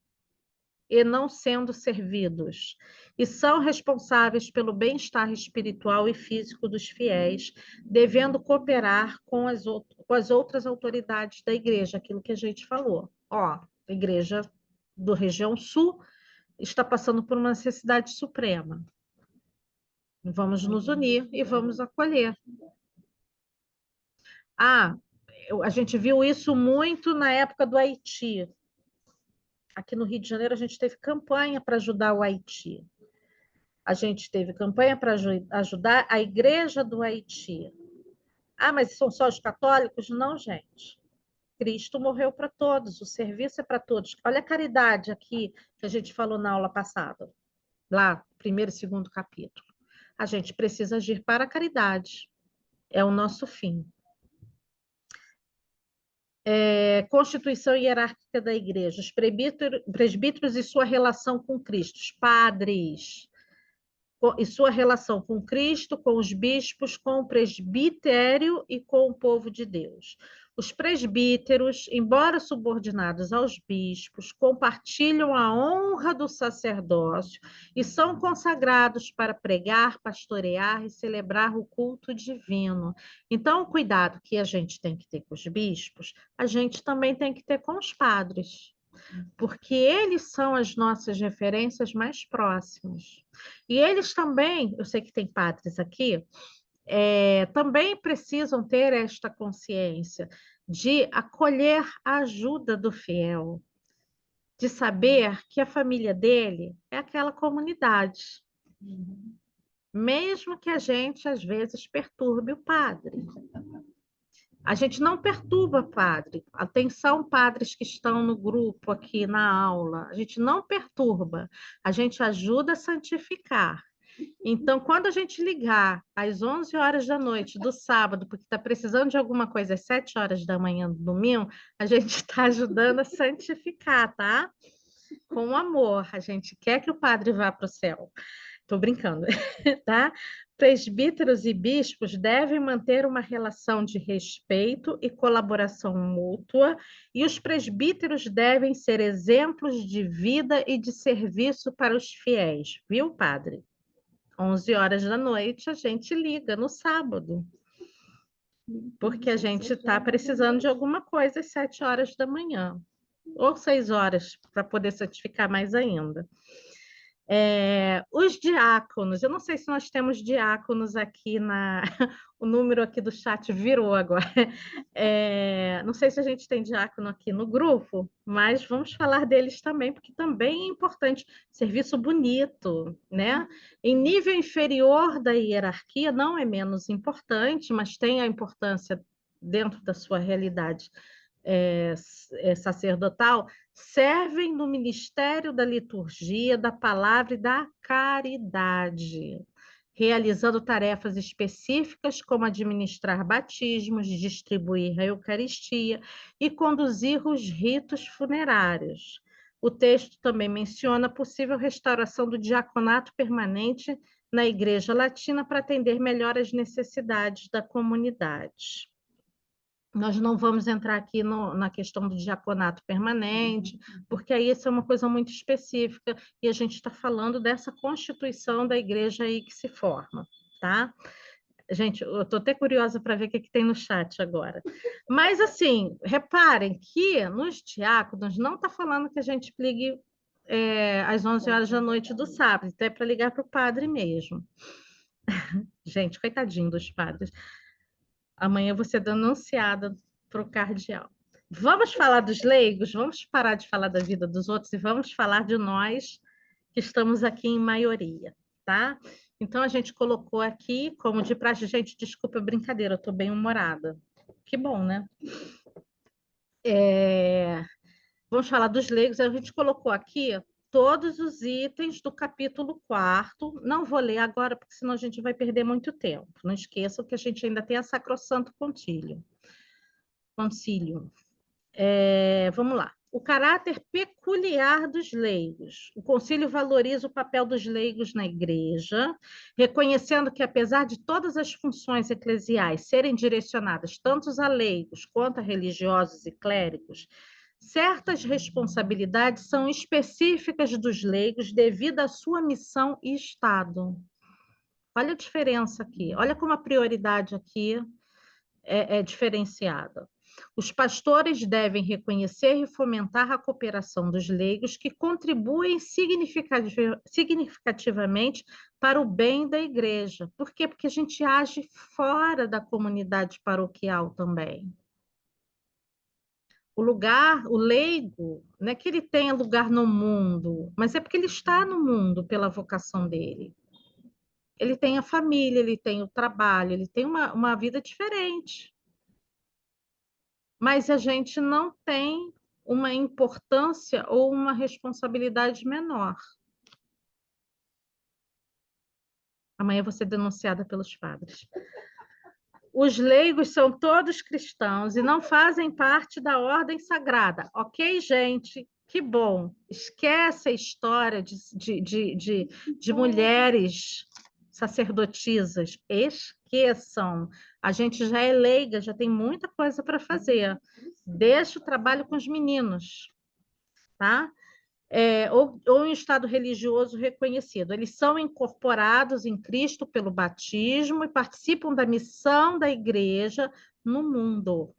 e não sendo servidos, e são responsáveis pelo bem-estar espiritual e físico dos fiéis, devendo cooperar com as outras autoridades da Igreja, aquilo que a gente falou. A Igreja do região sul está passando por uma necessidade suprema. Vamos nos unir e vamos acolher. A gente viu isso muito na época do Haiti. Aqui no Rio de Janeiro, a gente teve campanha para ajudar o Haiti. A gente teve campanha para ajudar a igreja do Haiti. Mas são só os católicos? Não, gente. Cristo morreu para todos, o serviço é para todos. Olha a caridade aqui que a gente falou na aula passada, lá, primeiro e segundo capítulo. A gente precisa agir para a caridade, é o nosso fim. Constituição hierárquica da igreja, os presbíteros e sua relação com Cristo, os padres, e sua relação com Cristo, com os bispos, com o presbitério e com o povo de Deus. Os presbíteros, embora subordinados aos bispos, compartilham a honra do sacerdócio e são consagrados para pregar, pastorear e celebrar o culto divino. Então, o cuidado que a gente tem que ter com os bispos, a gente também tem que ter com os padres, porque eles são as nossas referências mais próximas. E eles também, eu sei que tem padres aqui, também precisam ter esta consciência de acolher a ajuda do fiel, de saber que a família dele é aquela comunidade. Mesmo que a gente, às vezes, perturbe o padre. A gente não perturba padre. Atenção, padres que estão no grupo aqui na aula. A gente não perturba. A gente ajuda a santificar. Então, quando a gente ligar às 11 horas da noite do sábado, porque está precisando de alguma coisa às 7 horas da manhã do domingo, a gente está ajudando a santificar, tá? Com amor. A gente quer que o padre vá para o céu. Estou brincando, tá? Presbíteros e bispos devem manter uma relação de respeito e colaboração mútua, e os presbíteros devem ser exemplos de vida e de serviço para os fiéis, viu, padre? 11 horas da noite a gente liga no sábado, porque a gente está precisando de alguma coisa às 7 horas da manhã, ou 6 horas, para poder santificar mais ainda. Os diáconos, eu não sei se nós temos diáconos aqui o número aqui do chat virou agora. Não sei se a gente tem diácono aqui no grupo, mas vamos falar deles também, porque também é importante. Serviço bonito, né? Em nível inferior da hierarquia, não é menos importante, mas tem a importância dentro da sua realidade sacerdotal, servem no ministério da liturgia, da palavra e da caridade, realizando tarefas específicas como administrar batismos, distribuir a Eucaristia e conduzir os ritos funerários. O texto também menciona a possível restauração do diaconato permanente na Igreja Latina para atender melhor as necessidades da comunidade. Nós não vamos entrar aqui na questão do diaconato permanente, porque aí isso é uma coisa muito específica, e a gente está falando dessa constituição da igreja aí que se forma, tá? Gente, eu estou até curiosa para ver o que tem no chat agora. Mas, assim, reparem que nos diáconos não está falando que a gente ligue às 11 horas da noite do sábado, então é para ligar para o padre mesmo. Gente, coitadinho dos padres. Amanhã eu vou ser denunciada para o cardeal. Vamos falar dos leigos? Vamos parar de falar da vida dos outros e vamos falar de nós que estamos aqui em maioria, tá? Então, a gente colocou aqui, como de praxe, gente, desculpa a brincadeira, eu estou bem humorada. Que bom, né? Vamos falar dos leigos, a gente colocou aqui todos os itens do capítulo 4º. Não vou ler agora, porque senão a gente vai perder muito tempo. Não esqueçam que a gente ainda tem a Sacrosanto Concílio. Vamos lá. O caráter peculiar dos leigos. O concílio valoriza o papel dos leigos na igreja, reconhecendo que, apesar de todas as funções eclesiais serem direcionadas tanto a leigos quanto a religiosos e clérigos, certas responsabilidades são específicas dos leigos devido à sua missão e estado. Olha a diferença aqui. Olha como a prioridade aqui é diferenciada. Os pastores devem reconhecer e fomentar a cooperação dos leigos que contribuem significativamente para o bem da igreja. Por quê? Porque a gente age fora da comunidade paroquial também. O leigo, não é que ele tenha lugar no mundo, mas é porque ele está no mundo pela vocação dele. Ele tem a família, ele tem o trabalho, ele tem uma vida diferente. Mas a gente não tem uma importância ou uma responsabilidade menor. Amanhã eu vou ser denunciada pelos padres. Os leigos são todos cristãos e não fazem parte da ordem sagrada. Ok, gente? Que bom. Esquece a história de mulheres sacerdotisas. Esqueçam. A gente já é leiga, já tem muita coisa para fazer. Deixa o trabalho com os meninos, tá? Ou em estado religioso reconhecido. Eles são incorporados em Cristo pelo batismo e participam da missão da igreja no mundo.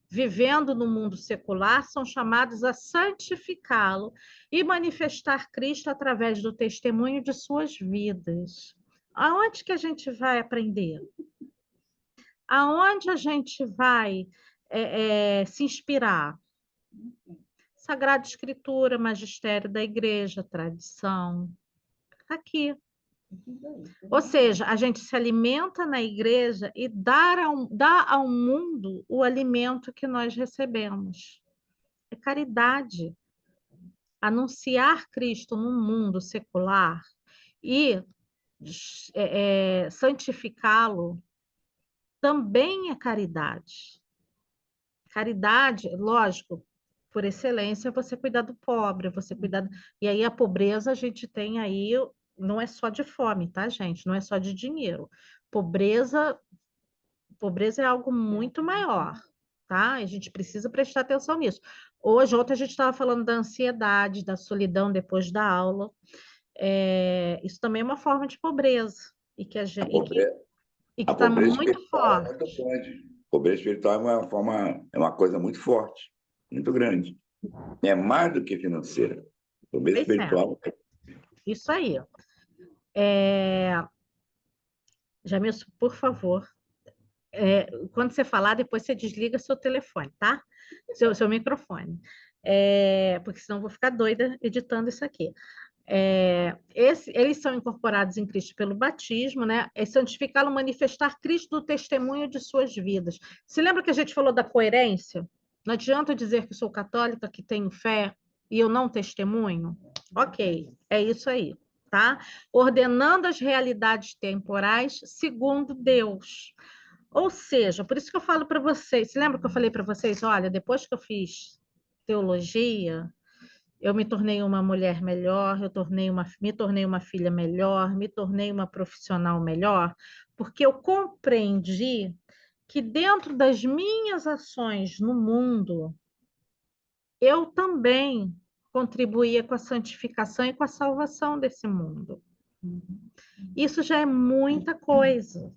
Vivendo no mundo secular, são chamados a santificá-lo e manifestar Cristo através do testemunho de suas vidas. Aonde que a gente vai aprender? Aonde a gente vai se inspirar? Sagrada Escritura, magistério da igreja, tradição. Está aqui. Ou seja, a gente se alimenta na igreja e dá ao mundo o alimento que nós recebemos. É caridade. Anunciar Cristo num mundo secular e santificá-lo também é caridade. Caridade, lógico, por excelência, você cuidar do pobre, você cuidar. E aí a pobreza a gente tem aí, não é só de fome, tá, gente? Não é só de dinheiro. Pobreza é algo muito maior, tá? A gente precisa prestar atenção nisso. Ontem a gente estava falando da ansiedade, da solidão depois da aula. Isso também é uma forma de pobreza. E que está muito forte. É muito grande. Pobreza espiritual é uma coisa muito forte, muito grande. É mais do que financeira. Pobreza espiritual. Isso aí. Jamilson, por favor, quando você falar, depois você desliga seu telefone, tá? Seu microfone. Porque senão eu vou ficar doida editando isso aqui. Eles são incorporados em Cristo pelo batismo, né? É santificá-lo, manifestar Cristo no testemunho de suas vidas. Se lembra que a gente falou da coerência? Não adianta dizer que sou católica, que tenho fé, e eu não testemunho? Ok, é isso aí, tá? Ordenando as realidades temporais segundo Deus. Ou seja, por isso que eu falo para vocês, se lembra que eu falei para vocês, olha, depois que eu fiz teologia, eu me tornei uma mulher melhor, me tornei uma filha melhor, me tornei uma profissional melhor, porque eu compreendi que dentro das minhas ações no mundo, eu também contribuía com a santificação e com a salvação desse mundo. Isso já é muita coisa.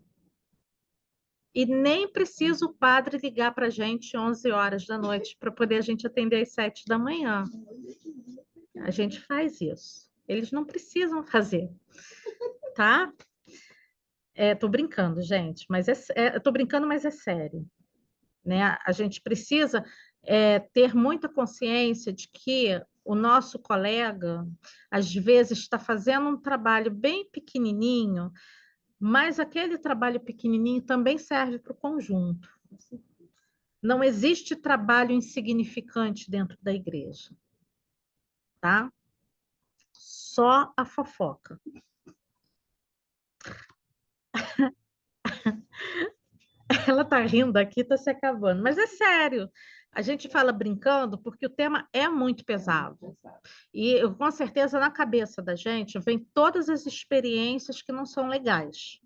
E nem precisa o padre ligar para a gente 11 horas da noite para poder a gente atender às 7 da manhã. A gente faz isso. Eles não precisam fazer, tá? Tô brincando, gente, mas tô brincando, mas é sério, né? A gente precisa ter muita consciência de que o nosso colega, às vezes, está fazendo um trabalho bem pequenininho, mas aquele trabalho pequenininho também serve para o conjunto. Não existe trabalho insignificante dentro da igreja, tá? Só a fofoca. Ela tá rindo aqui, tá se acabando, mas é sério. A gente fala brincando porque o tema é muito pesado. E com certeza na cabeça da gente vem todas as experiências que não são legais.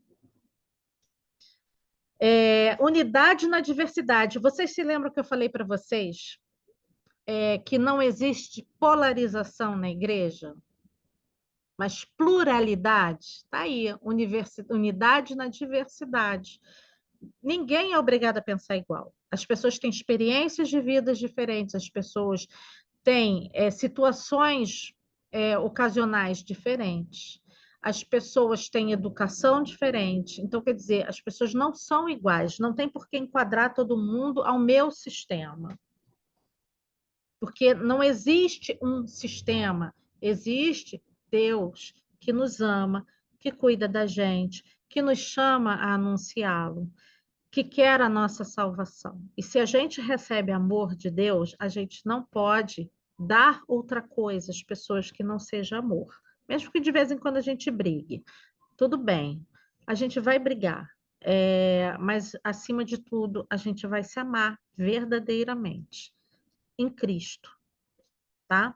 Unidade na diversidade. Vocês se lembram que eu falei para vocês que não existe polarização na igreja, mas pluralidade? Está aí, unidade na diversidade. Ninguém é obrigado a pensar igual. As pessoas têm experiências de vidas diferentes, as pessoas têm situações ocasionais diferentes, as pessoas têm educação diferente. Então, quer dizer, as pessoas não são iguais, não tem por que enquadrar todo mundo ao meu sistema. Porque não existe um sistema, existe Deus que nos ama, que cuida da gente, que nos chama a anunciá-lo, que quer a nossa salvação. E se a gente recebe amor de Deus, a gente não pode dar outra coisa às pessoas que não seja amor. Mesmo que de vez em quando a gente brigue. Tudo bem, a gente vai brigar. Mas, acima de tudo, a gente vai se amar verdadeiramente em Cristo, tá?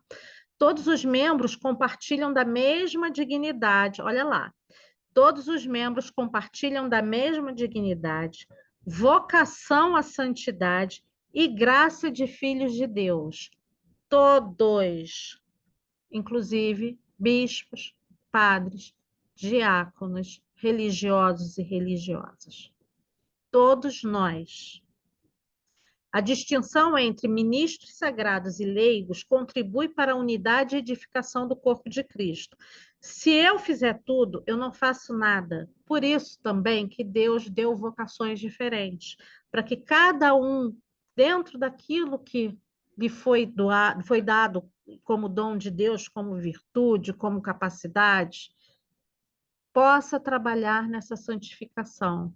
Todos os membros compartilham da mesma dignidade. Olha lá. Todos os membros compartilham da mesma dignidade, vocação à santidade e graça de filhos de Deus. Todos, inclusive bispos, padres, diáconos, religiosos e religiosas. Todos nós. A distinção entre ministros sagrados e leigos contribui para a unidade e edificação do corpo de Cristo. Se eu fizer tudo, eu não faço nada. Por isso também que Deus deu vocações diferentes, para que cada um, dentro daquilo que lhe foi dado como dom de Deus, como virtude, como capacidade, possa trabalhar nessa santificação.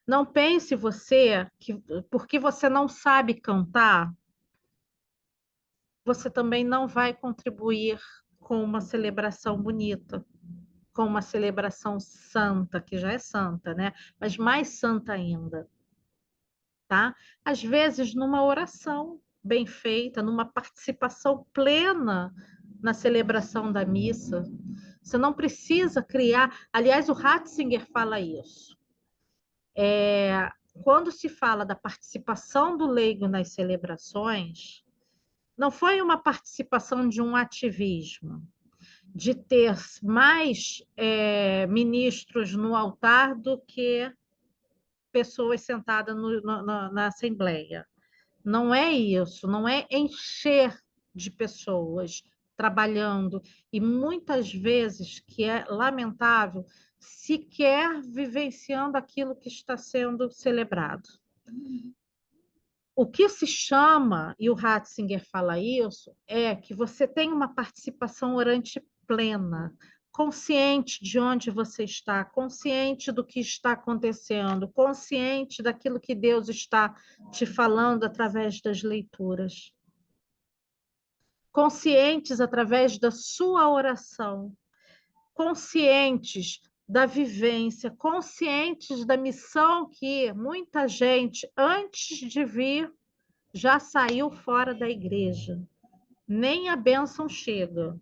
Não pense você que porque você não sabe cantar, você também não vai contribuir com uma celebração bonita, com uma celebração santa, que já é santa, né? Mas mais santa ainda, tá? Às vezes, numa oração bem feita, numa participação plena na celebração da missa. Você não precisa criar. Aliás, o Ratzinger fala isso. Quando se fala da participação do leigo nas celebrações, não foi uma participação de um ativismo, de ter mais ministros no altar do que pessoas sentadas na Assembleia. Não é isso, não é encher de pessoas trabalhando, e muitas vezes, que é lamentável, sequer vivenciando aquilo que está sendo celebrado. O que se chama, e o Ratzinger fala isso, é que você tem uma participação orante plena, consciente de onde você está, consciente do que está acontecendo, consciente daquilo que Deus está te falando através das leituras. Conscientes através da sua oração, conscientes da vivência, conscientes da missão que muita gente, antes de vir, já saiu fora da igreja. Nem a bênção chega,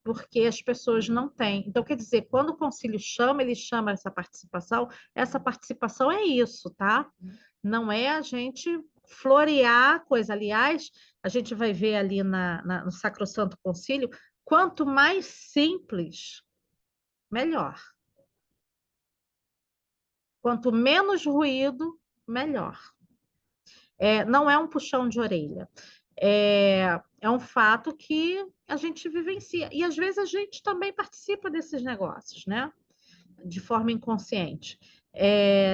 porque as pessoas não têm. Então, quer dizer, quando o concílio chama, ele chama essa participação é isso, tá? Não é a gente florear a coisa. Aliás, a gente vai ver ali no Sacrosanto Concílio, quanto mais simples, melhor. Quanto menos ruído, melhor. Não é um puxão de orelha. É um fato que a gente vivencia. E, às vezes, a gente também participa desses negócios, né? de forma inconsciente.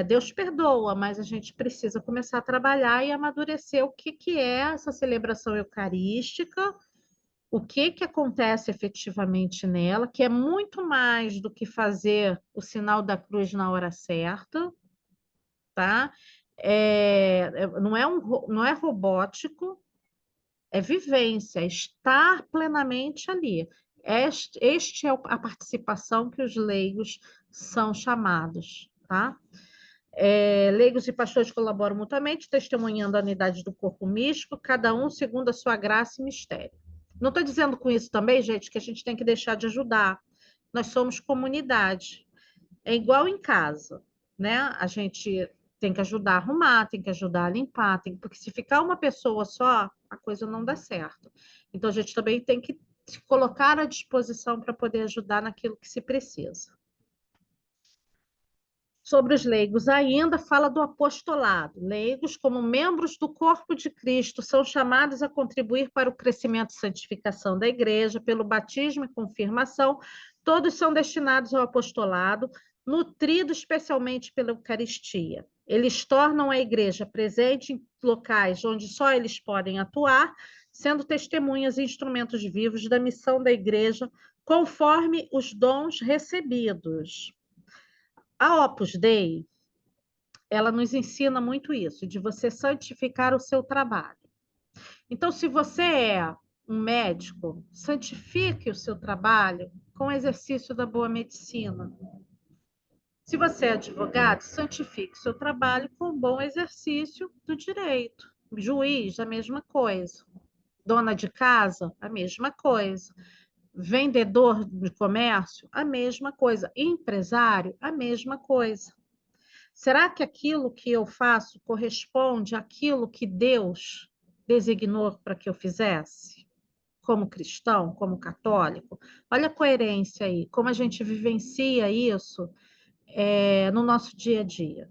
Deus perdoa, mas a gente precisa começar a trabalhar e amadurecer o que é essa celebração eucarística, o que acontece efetivamente nela, que é muito mais do que fazer o sinal da cruz na hora certa, tá? Não é robótico, é vivência, é estar plenamente ali. Este é a participação que os leigos são chamados, tá? Leigos e pastores colaboram mutuamente, testemunhando a unidade do corpo místico, cada um segundo a sua graça e mistério. Não estou dizendo com isso também, gente, que a gente tem que deixar de ajudar. Nós somos comunidade. É igual em casa, né? A gente tem que ajudar a arrumar, tem que ajudar a limpar, porque se ficar uma pessoa só, a coisa não dá certo. Então, a gente também tem que se colocar à disposição para poder ajudar naquilo que se precisa. Sobre os leigos ainda, fala do apostolado. Leigos, como membros do corpo de Cristo, são chamados a contribuir para o crescimento e santificação da igreja, pelo batismo e confirmação. Todos são destinados ao apostolado, nutridos especialmente pela Eucaristia. Eles tornam a igreja presente em locais onde só eles podem atuar, sendo testemunhas e instrumentos vivos da missão da igreja, conforme os dons recebidos. A Opus Dei, ela nos ensina muito isso, de você santificar o seu trabalho. Então, se você é um médico, santifique o seu trabalho com o exercício da boa medicina. Se você é advogado, santifique o seu trabalho com o bom exercício do direito. Juiz, a mesma coisa. Dona de casa, a mesma coisa. Vendedor de comércio, a mesma coisa. Empresário, a mesma coisa. Será que aquilo que eu faço corresponde àquilo que Deus designou para que eu fizesse? Como cristão, como católico? Olha a coerência aí, como a gente vivencia isso no nosso dia a dia.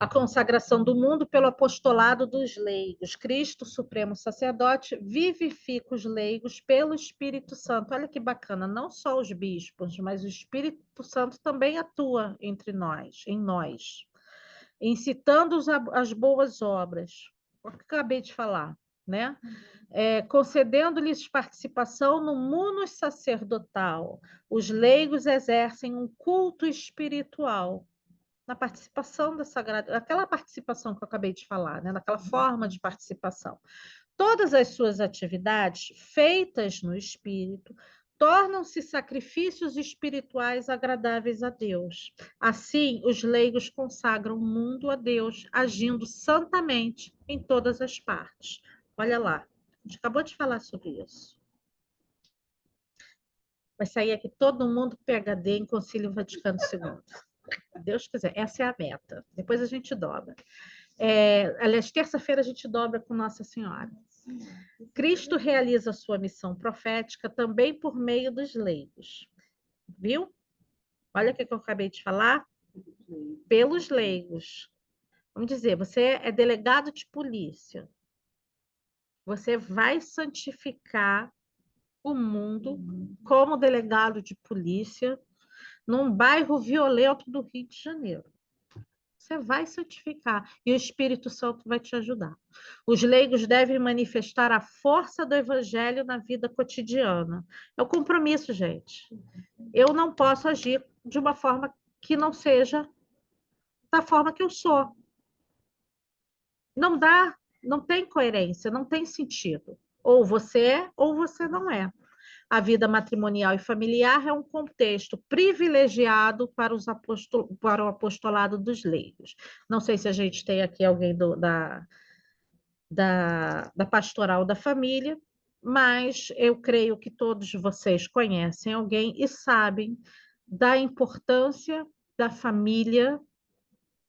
A consagração do mundo pelo apostolado dos leigos. Cristo, Supremo Sacerdote, vivifica os leigos pelo Espírito Santo. Olha que bacana, não só os bispos, mas o Espírito Santo também atua entre nós, em nós, incitando as boas obras. O que eu acabei de falar, né? Concedendo-lhes participação no munus sacerdotal. Os leigos exercem um culto espiritual na participação da Sagrada, aquela participação que eu acabei de falar, né? Naquela forma de participação. Todas as suas atividades, feitas no Espírito, tornam-se sacrifícios espirituais agradáveis a Deus. Assim, os leigos consagram o mundo a Deus, agindo santamente em todas as partes. Olha lá, a gente acabou de falar sobre isso. Vai sair aqui todo mundo PhD em Concílio Vaticano II. Deus quiser, essa é a meta. Depois a gente dobra. Aliás, terça-feira a gente dobra com Nossa Senhora. Cristo realiza a sua missão profética também por meio dos leigos. Viu? Olha o que eu acabei de falar. Pelos leigos. Vamos dizer, você é delegado de polícia. Você vai santificar o mundo como delegado de polícia num bairro violento do Rio de Janeiro. Você vai santificar e o Espírito Santo vai te ajudar. Os leigos devem manifestar a força do Evangelho na vida cotidiana. É o compromisso, gente. Eu não posso agir de uma forma que não seja da forma que eu sou. Não dá, não tem coerência, não tem sentido. Ou você é, ou você não é. A vida matrimonial e familiar é um contexto privilegiado para o apostolado dos leigos. Não sei se a gente tem aqui alguém da pastoral da família, mas eu creio que todos vocês conhecem alguém e sabem da importância da família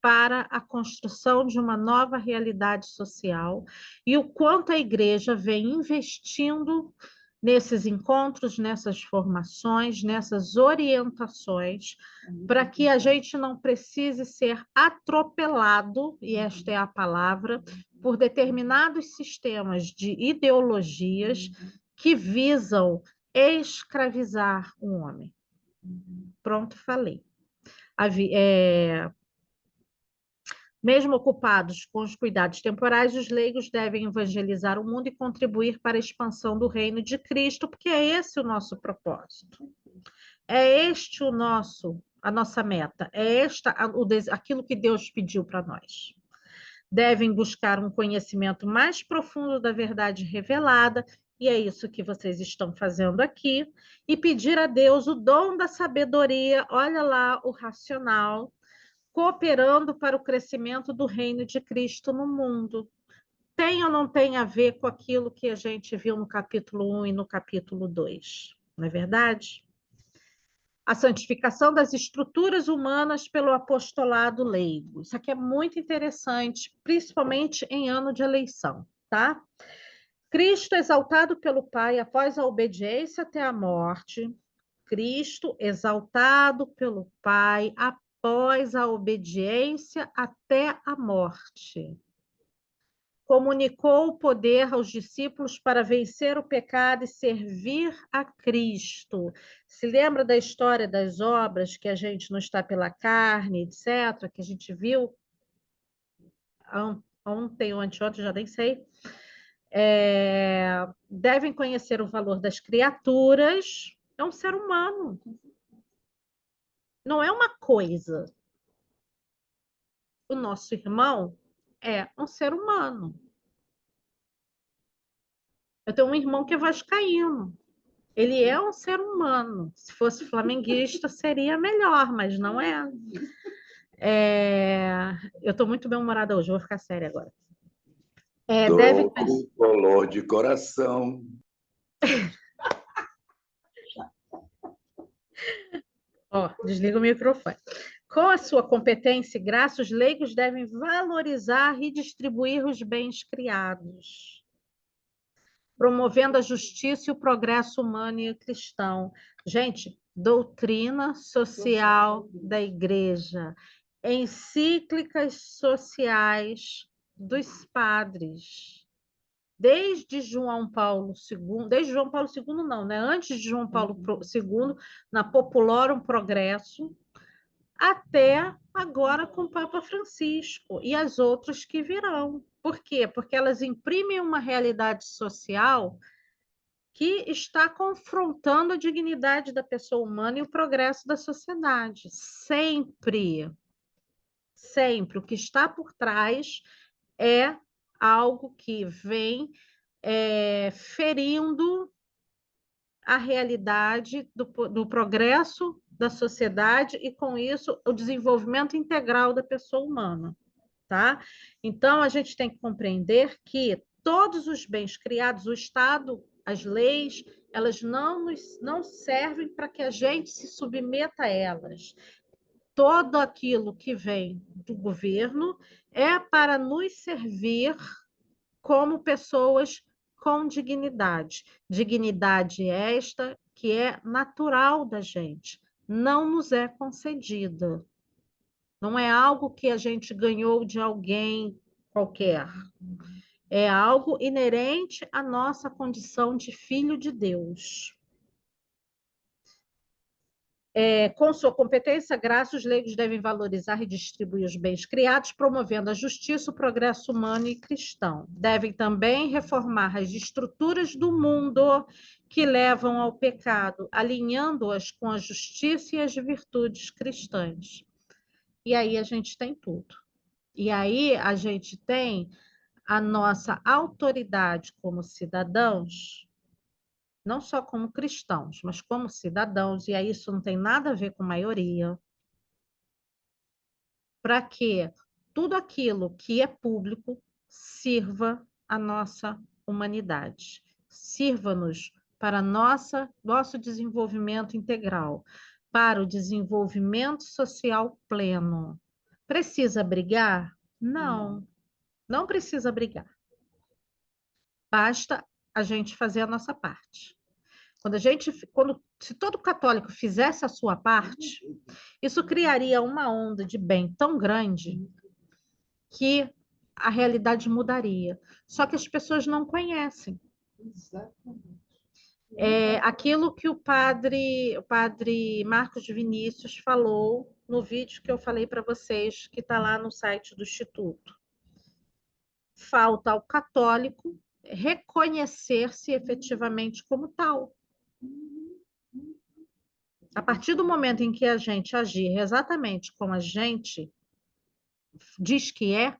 para a construção de uma nova realidade social e o quanto a igreja vem investindo nesses encontros, nessas formações, nessas orientações, para que a gente não precise ser atropelado, e esta é a palavra, por determinados sistemas de ideologias que visam escravizar o homem. Pronto, falei. Mesmo ocupados com os cuidados temporais, os leigos devem evangelizar o mundo e contribuir para a expansão do reino de Cristo, porque é esse o nosso propósito. É este a nossa meta, é aquilo que Deus pediu para nós. Devem buscar um conhecimento mais profundo da verdade revelada, e é isso que vocês estão fazendo aqui, e pedir a Deus o dom da sabedoria, olha lá o racional, cooperando para o crescimento do reino de Cristo no mundo. Tem ou não tem a ver com aquilo que a gente viu no capítulo 1 e no capítulo 2? Não é verdade? A santificação das estruturas humanas pelo apostolado leigo. Isso aqui é muito interessante, principalmente em ano de eleição, tá? Cristo exaltado pelo Pai após a obediência até a morte. Cristo exaltado pelo Pai após a obediência até a morte. Comunicou o poder aos discípulos para vencer o pecado e servir a Cristo. Se lembra da história das obras, que a gente não está pela carne, etc., que a gente viu ontem ou anteontem, já nem sei. Devem conhecer o valor das criaturas. É um ser humano. Não é uma coisa. O nosso irmão é um ser humano. Eu tenho um irmão que é vascaíno. Ele é um ser humano. Se fosse flamenguista, seria melhor, mas não é. Eu estou muito bem-humorada hoje, vou ficar séria agora. Deve com color de coração. Desliga o microfone. Com a sua competência e graça, os leigos devem valorizar e distribuir os bens criados, promovendo a justiça e o progresso humano e cristão. Gente, doutrina social da Igreja, encíclicas sociais dos padres, desde João Paulo II não, né? Antes de João Paulo II, na Populorum Progresso, até agora com o Papa Francisco e as outras que virão. Por quê? Porque elas imprimem uma realidade social que está confrontando a dignidade da pessoa humana e o progresso da sociedade. Sempre, sempre. O que está por trás é algo que vem ferindo a realidade do progresso da sociedade e, com isso, o desenvolvimento integral da pessoa humana, tá? Então, a gente tem que compreender que todos os bens criados, o Estado, as leis, elas não servem para que a gente se submeta a elas. Todo aquilo que vem do governo é para nos servir como pessoas com dignidade. Dignidade esta que é natural da gente, não nos é concedida. Não é algo que a gente ganhou de alguém qualquer. É algo inerente à nossa condição de filho de Deus. Com sua competência, graça, os leigos devem valorizar e distribuir os bens criados, promovendo a justiça, o progresso humano e cristão. Devem também reformar as estruturas do mundo que levam ao pecado, alinhando-as com a justiça e as virtudes cristãs. E aí a gente tem tudo. E aí a gente tem a nossa autoridade como cidadãos, não só como cristãos, mas como cidadãos, e aí isso não tem nada a ver com maioria, para que tudo aquilo que é público sirva a nossa humanidade, sirva-nos para nosso desenvolvimento integral, para o desenvolvimento social pleno. Precisa brigar? Não, não precisa brigar. Basta a gente fazer a nossa parte. Se todo católico fizesse a sua parte, isso criaria uma onda de bem tão grande que a realidade mudaria. Só que as pessoas não conhecem. Aquilo que o padre Marcos Vinícius falou no vídeo que eu falei para vocês, que está lá no site do Instituto. Falta ao católico reconhecer-se efetivamente como tal. A partir do momento em que a gente agir exatamente como a gente diz que é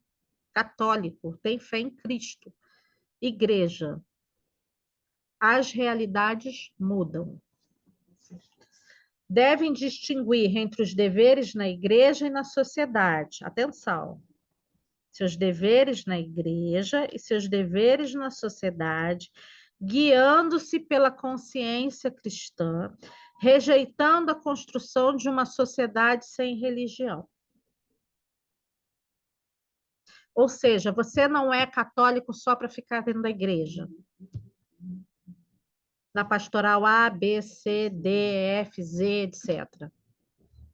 católico, tem fé em Cristo, igreja, as realidades mudam. Devem distinguir entre os deveres na igreja e na sociedade. Atenção. Seus deveres na igreja e seus deveres na sociedade, guiando-se pela consciência cristã, rejeitando a construção de uma sociedade sem religião. Ou seja, você não é católico só para ficar dentro da igreja. Na pastoral A, B, C, D, F, Z, etc.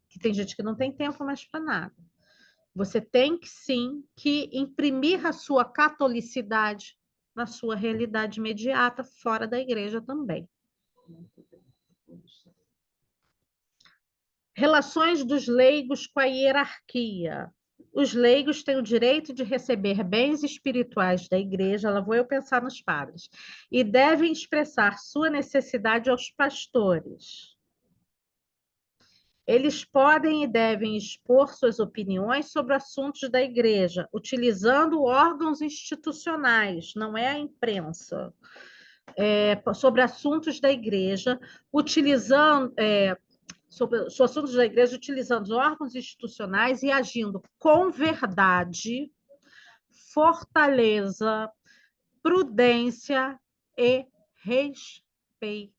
Que tem gente que não tem tempo mais para nada. Você tem que, sim, que imprimir a sua catolicidade na sua realidade imediata, fora da igreja também. Relações dos leigos com a hierarquia. Os leigos têm o direito de receber bens espirituais da igreja, lá vou eu pensar nos padres, e devem expressar sua necessidade aos pastores. Eles podem e devem expor suas opiniões sobre assuntos da igreja, utilizando órgãos institucionais, não é a imprensa, sobre assuntos da igreja, utilizando órgãos institucionais e agindo com verdade, fortaleza, prudência e respeito.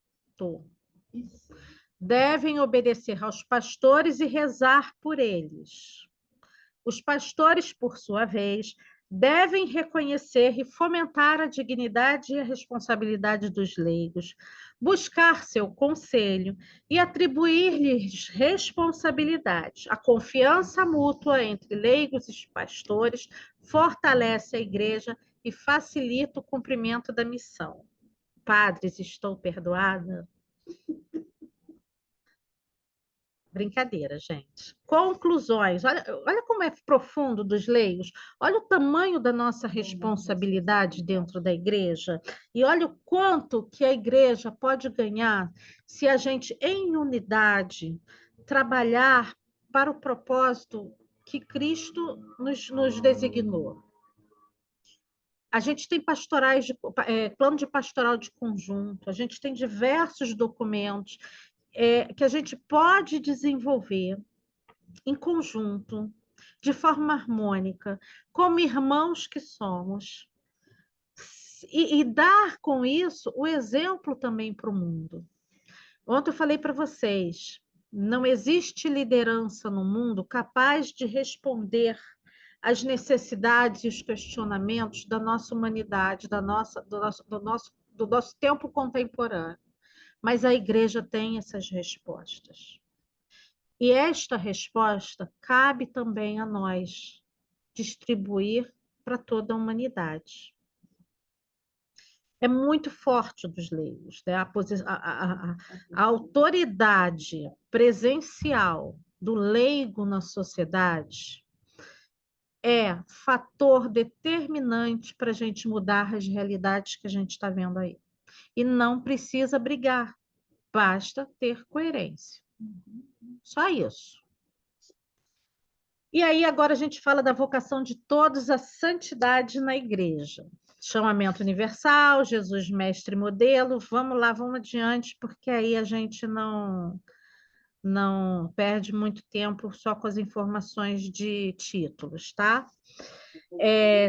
Devem obedecer aos pastores e rezar por eles. Os pastores, por sua vez, devem reconhecer e fomentar a dignidade e a responsabilidade dos leigos, buscar seu conselho e atribuir-lhes responsabilidades. A confiança mútua entre leigos e pastores fortalece a igreja e facilita o cumprimento da missão. Padres, estou perdoada? Brincadeira, gente. Conclusões. Olha como é profundo dos leigos. Olha o tamanho da nossa responsabilidade dentro da igreja. E olha o quanto que a igreja pode ganhar se a gente, em unidade, trabalhar para o propósito que Cristo nos designou. A gente tem plano de pastoral de conjunto, a gente tem diversos documentos que a gente pode desenvolver em conjunto, de forma harmônica, como irmãos que somos, e dar com isso o exemplo também para o mundo. Ontem eu falei para vocês, não existe liderança no mundo capaz de responder às necessidades e os questionamentos da nossa humanidade, do nosso tempo contemporâneo. Mas a igreja tem essas respostas. E esta resposta cabe também a nós distribuir para toda a humanidade. É muito forte dos leigos, né? A autoridade presencial do leigo na sociedade é fator determinante para a gente mudar as realidades que a gente está vendo aí. E não precisa brigar, basta ter coerência. Só isso. E aí, agora a gente fala da vocação de todos à santidade na igreja. Chamamento universal, Jesus mestre modelo. Vamos lá, vamos adiante, porque aí a gente não perde muito tempo só com as informações de títulos, tá?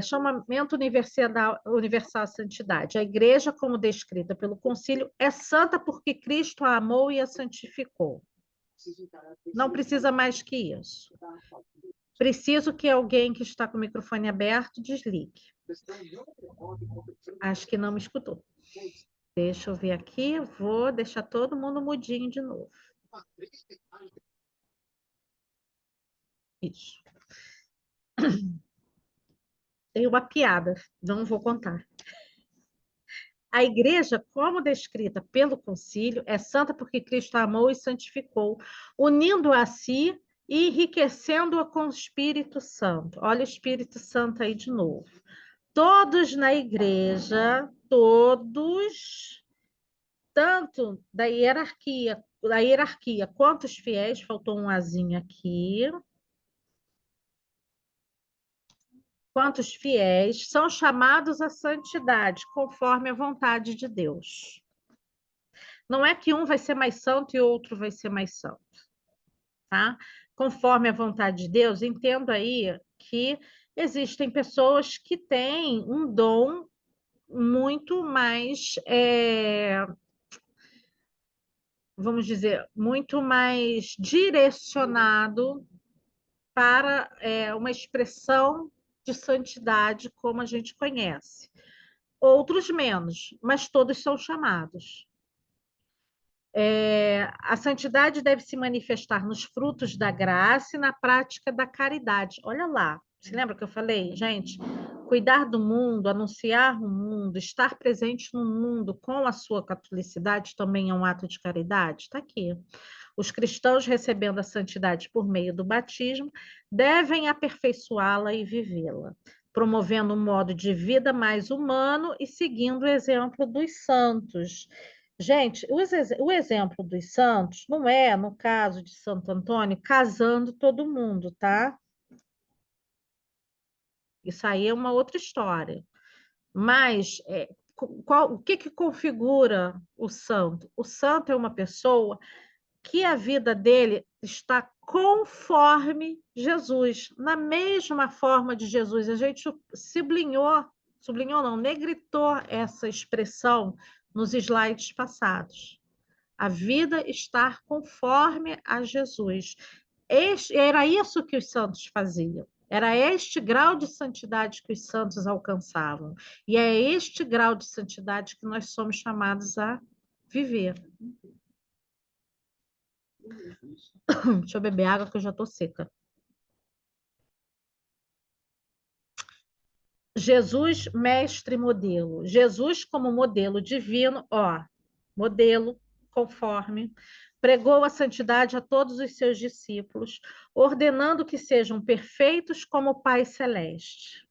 Chamamento universal à santidade. A igreja, como descrita pelo concílio, é santa porque Cristo a amou e a santificou. Não precisa mais que isso. Preciso que alguém que está com o microfone aberto desligue. Acho que não me escutou. Deixa eu ver aqui, vou deixar todo mundo mudinho de novo. Isso. Tem uma piada, não vou contar. A igreja, como descrita pelo concílio, é santa porque Cristo a amou e santificou, unindo a si e enriquecendo-a com o Espírito Santo. Olha o Espírito Santo aí de novo. Todos na igreja, todos, tanto da hierarquia quanto os fiéis, faltou um azinho aqui, quantos fiéis são chamados à santidade, conforme a vontade de Deus. Não é que um vai ser mais santo e outro vai ser mais santo, tá? Conforme a vontade de Deus, entendo aí que existem pessoas que têm um dom muito mais, vamos dizer, muito mais direcionado para uma expressão de santidade como a gente conhece. Outros menos, mas todos são chamados. A santidade deve se manifestar nos frutos da graça e na prática da caridade. Olha lá, se lembra que eu falei, gente? Cuidar do mundo, anunciar o mundo, estar presente no mundo com a sua catolicidade também é um ato de caridade? Está aqui. Os cristãos, recebendo a santidade por meio do batismo, devem aperfeiçoá-la e vivê-la, promovendo um modo de vida mais humano e seguindo o exemplo dos santos. Gente, o exemplo dos santos não é, no caso de Santo Antônio, casando todo mundo, tá? Isso aí é uma outra história. Mas o que configura o santo? O santo é uma pessoa que a vida dele está conforme Jesus, na mesma forma de Jesus. A gente sublinhou não, negritou essa expressão nos slides passados. A vida estar conforme a Jesus. Era isso que os santos faziam. Era este grau de santidade que os santos alcançavam. E é este grau de santidade que nós somos chamados a viver. Deixa eu beber água que eu já estou seca. Jesus, mestre modelo. Jesus como modelo divino, modelo conforme, pregou a santidade a todos os seus discípulos, ordenando que sejam perfeitos como o Pai Celeste.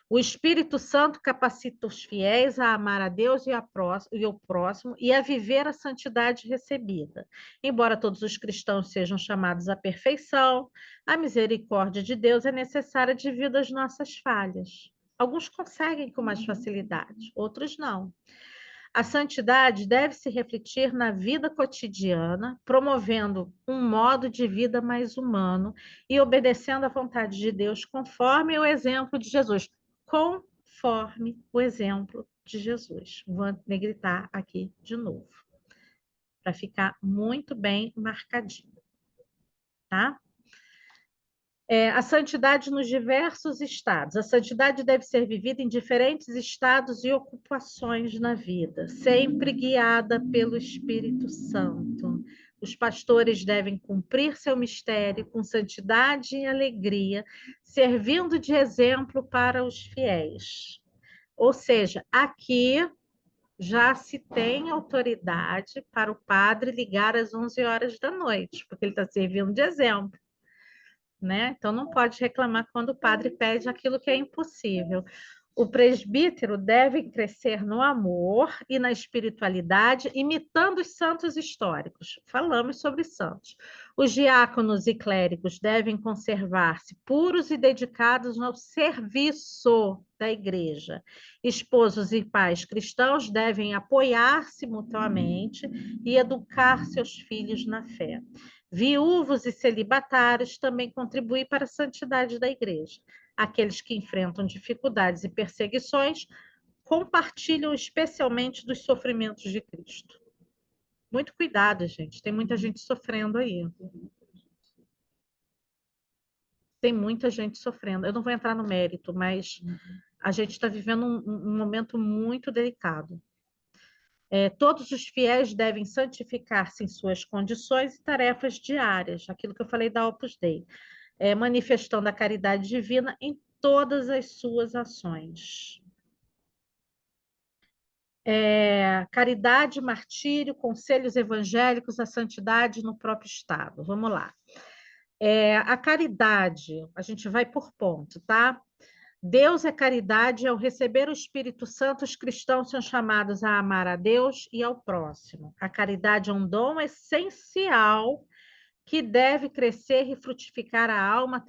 O Espírito Santo capacita os fiéis a amar a Deus e o próximo e a viver a santidade recebida. Embora todos os cristãos sejam chamados à perfeição, a misericórdia de Deus é necessária devido às nossas falhas. Alguns conseguem com mais facilidade, outros não. A santidade deve se refletir na vida cotidiana, promovendo um modo de vida mais humano e obedecendo à vontade de Deus, conforme o exemplo de Jesus. Conforme o exemplo de Jesus. Vou negritar aqui de novo, para ficar muito bem marcadinho, tá? A santidade nos diversos estados. A santidade deve ser vivida em diferentes estados e ocupações na vida, sempre guiada pelo Espírito Santo. Os pastores devem cumprir seu mistério com santidade e alegria, servindo de exemplo para os fiéis. Ou seja, aqui já se tem autoridade para o padre ligar às 11 horas da noite, porque ele está servindo de exemplo. Né? Então, não pode reclamar quando o padre pede aquilo que é impossível. O presbítero deve crescer no amor e na espiritualidade, imitando os santos históricos. Falamos sobre santos. Os diáconos e clérigos devem conservar-se puros e dedicados ao serviço da igreja. Esposos e pais cristãos devem apoiar-se mutuamente e educar seus filhos na fé. Viúvos e celibatários também contribuem para a santidade da igreja. Aqueles que enfrentam dificuldades e perseguições compartilham especialmente dos sofrimentos de Cristo. Muito cuidado, gente. Tem muita gente sofrendo aí. Tem muita gente sofrendo. Eu não vou entrar no mérito, mas a gente está vivendo um momento muito delicado. Todos os fiéis devem santificar-se em suas condições e tarefas diárias, aquilo que eu falei da Opus Dei, manifestando a caridade divina em todas as suas ações. Caridade, martírio, conselhos evangélicos, a santidade no próprio Estado. Vamos lá. A caridade, a gente vai por ponto, tá? Deus é caridade, e ao receber o Espírito Santo, os cristãos são chamados a amar a Deus e ao próximo. A caridade é um dom essencial que deve crescer e frutificar a alma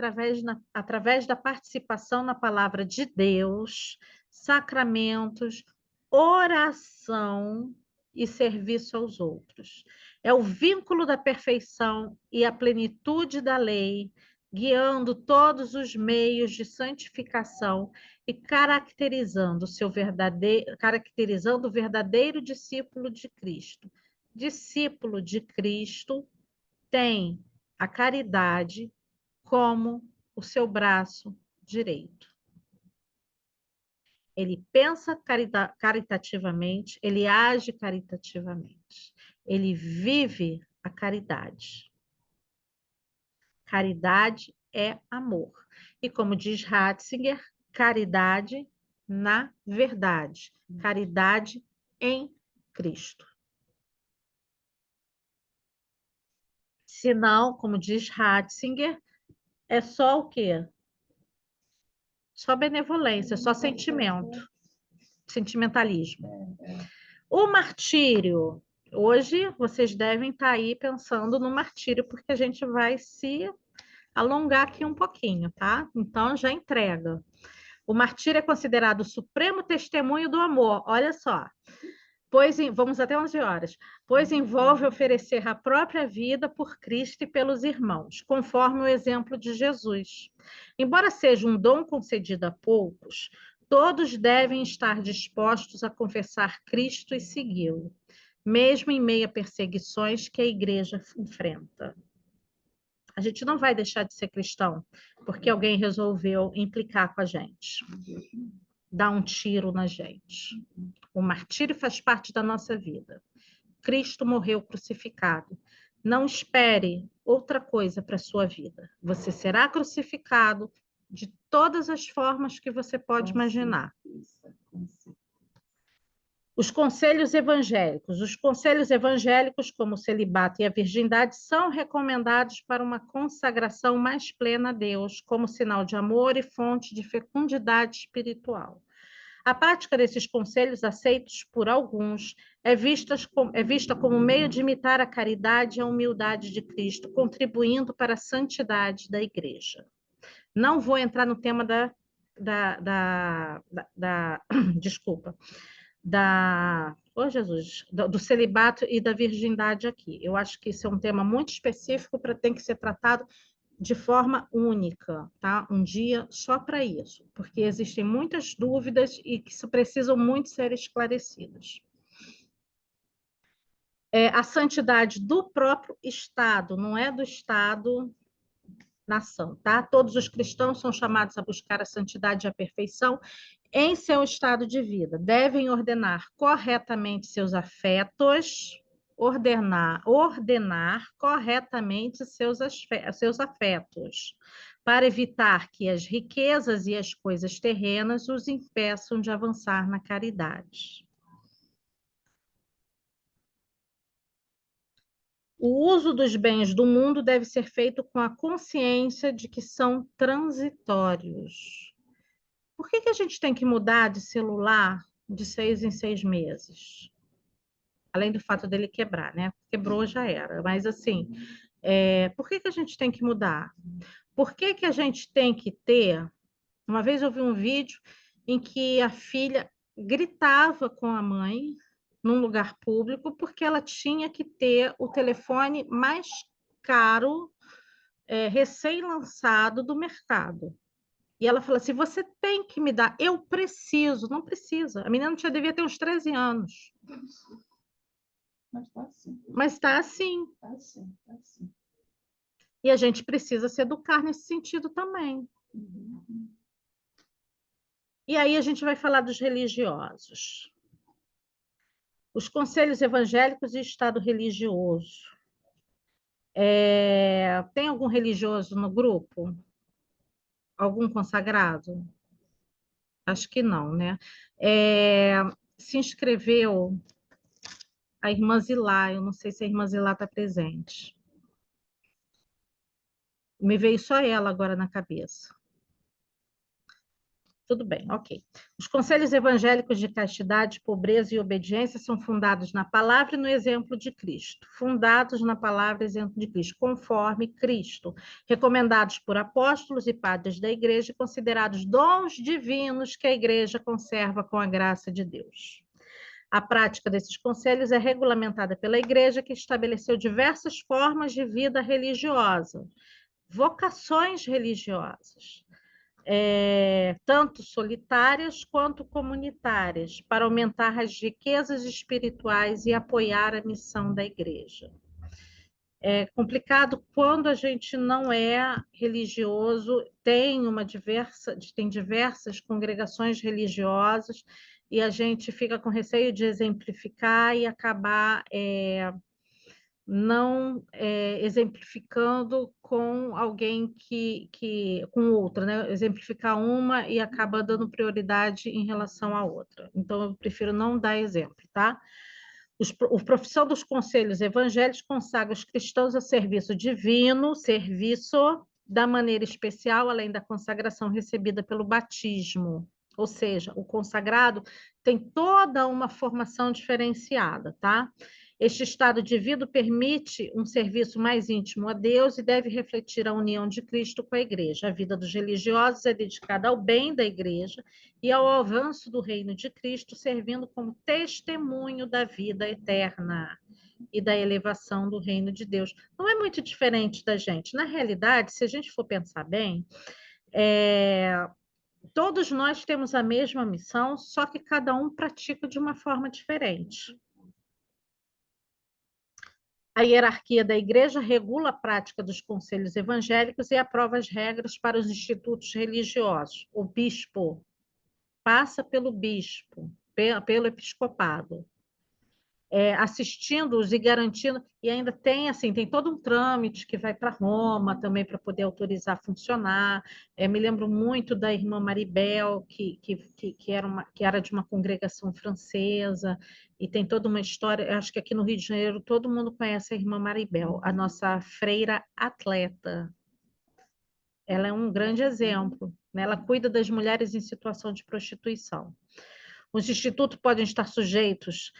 através da participação na palavra de Deus, sacramentos, oração e serviço aos outros. É o vínculo da perfeição e a plenitude da lei, guiando todos os meios de santificação e caracterizando o verdadeiro discípulo de Cristo. Discípulo de Cristo tem a caridade como o seu braço direito. Ele pensa caritativamente, ele age caritativamente, ele vive a caridade. Caridade é amor. E como diz Ratzinger, caridade na verdade, caridade em Cristo. Senão, como diz Ratzinger, é só o quê? Só benevolência, só sentimento, sentimentalismo. O martírio, hoje vocês devem estar aí pensando no martírio, porque a gente vai se alongar aqui um pouquinho, tá? Então já entrega. O martírio é considerado o supremo testemunho do amor. Olha só. Vamos até 11 horas. Pois envolve oferecer a própria vida por Cristo e pelos irmãos, conforme o exemplo de Jesus. Embora seja um dom concedido a poucos, todos devem estar dispostos a confessar Cristo e segui-lo, mesmo em meio a perseguições que a igreja enfrenta. A gente não vai deixar de ser cristão porque alguém resolveu implicar com a gente, dar um tiro na gente. O martírio faz parte da nossa vida. Cristo morreu crucificado. Não espere outra coisa para a sua vida. Você será crucificado de todas as formas que você pode imaginar. Os conselhos evangélicos. Os conselhos evangélicos, como o celibato e a virgindade, são recomendados para uma consagração mais plena a Deus, como sinal de amor e fonte de fecundidade espiritual. A prática desses conselhos, aceitos por alguns, é vista como meio de imitar a caridade e a humildade de Cristo, contribuindo para a santidade da Igreja. Não vou entrar no tema desculpa, do celibato e da virgindade aqui. Eu acho que isso é um tema muito específico para ter que ser tratado de forma única, tá? Um dia só para isso, porque existem muitas dúvidas e que precisam muito ser esclarecidas. A santidade do próprio Estado, não é do Estado-nação, tá? Todos os cristãos são chamados a buscar a santidade e a perfeição em seu estado de vida. Devem ordenar corretamente seus afetos, ordenar corretamente seus afetos, para evitar que as riquezas e as coisas terrenas os impeçam de avançar na caridade. O uso dos bens do mundo deve ser feito com a consciência de que são transitórios. Por que a gente tem que mudar de celular de 6 em 6 meses? Além do fato dele quebrar, né? Quebrou, já era. Mas, assim, por que a gente tem que mudar? Por que a gente tem que ter... Uma vez eu vi um vídeo em que a filha gritava com a mãe num lugar público porque ela tinha que ter o telefone mais caro, recém-lançado do mercado. E ela falou assim, você tem que me dar, eu preciso. Não precisa. A menina devia ter uns 13 anos. Mas está assim. Mas está assim. Está assim, está assim. E a gente precisa se educar nesse sentido também. Uhum. E aí a gente vai falar dos religiosos. Os conselhos evangélicos e Estado religioso. Tem algum religioso no grupo? Algum consagrado? Acho que não, né? se inscreveu a irmã Zilá, eu não sei se a irmã Zilá está presente. Me veio só ela agora na cabeça. Tudo bem, ok. Os conselhos evangélicos de castidade, pobreza e obediência são fundados na palavra e no exemplo de Cristo. Fundados na palavra e exemplo de Cristo, conforme Cristo. Recomendados por apóstolos e padres da igreja, considerados dons divinos que a igreja conserva com a graça de Deus. A prática desses conselhos é regulamentada pela igreja, que estabeleceu diversas formas de vida religiosa, vocações religiosas, tanto solitárias quanto comunitárias, para aumentar as riquezas espirituais e apoiar a missão da igreja. É complicado quando a gente não é religioso, tem diversas congregações religiosas e a gente fica com receio de exemplificar e acabar não exemplificando com alguém com outra, né? Exemplificar uma e acaba dando prioridade em relação à outra. Então, eu prefiro não dar exemplo, tá? A profissão dos conselhos evangélicos consagra os cristãos a serviço divino, serviço da maneira especial, além da consagração recebida pelo batismo. Ou seja, o consagrado tem toda uma formação diferenciada, tá? Este estado de vida permite um serviço mais íntimo a Deus e deve refletir a união de Cristo com a igreja. A vida dos religiosos é dedicada ao bem da igreja e ao avanço do reino de Cristo, servindo como testemunho da vida eterna e da elevação do reino de Deus. Não é muito diferente da gente. Na realidade, se a gente for pensar bem, todos nós temos a mesma missão, só que cada um pratica de uma forma diferente. A hierarquia da igreja regula a prática dos conselhos evangélicos e aprova as regras para os institutos religiosos. O bispo passa pelo bispo, pelo episcopado, assistindo-os e garantindo, e ainda tem assim, tem todo um trâmite que vai para Roma também para poder autorizar a funcionar. Me lembro muito da irmã Maribel, que era de uma congregação francesa, e tem toda uma história. Acho que aqui no Rio de Janeiro todo mundo conhece a irmã Maribel, a nossa freira atleta. Ela é um grande exemplo, né? Ela cuida das mulheres em situação de prostituição. Os institutos podem estar sujeitos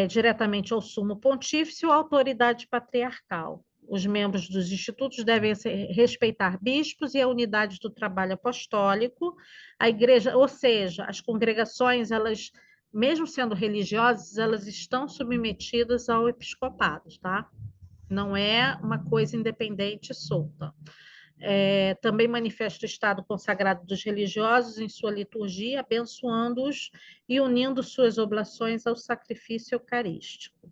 diretamente ao sumo pontífice ou à autoridade patriarcal. Os membros dos institutos devem respeitar bispos e a unidade do trabalho apostólico. A igreja, ou seja, as congregações, elas, mesmo sendo religiosas, elas estão submetidas ao episcopado, tá? Não é uma coisa independente e solta. Também manifesta o estado consagrado dos religiosos em sua liturgia, abençoando-os e unindo suas oblações ao sacrifício eucarístico.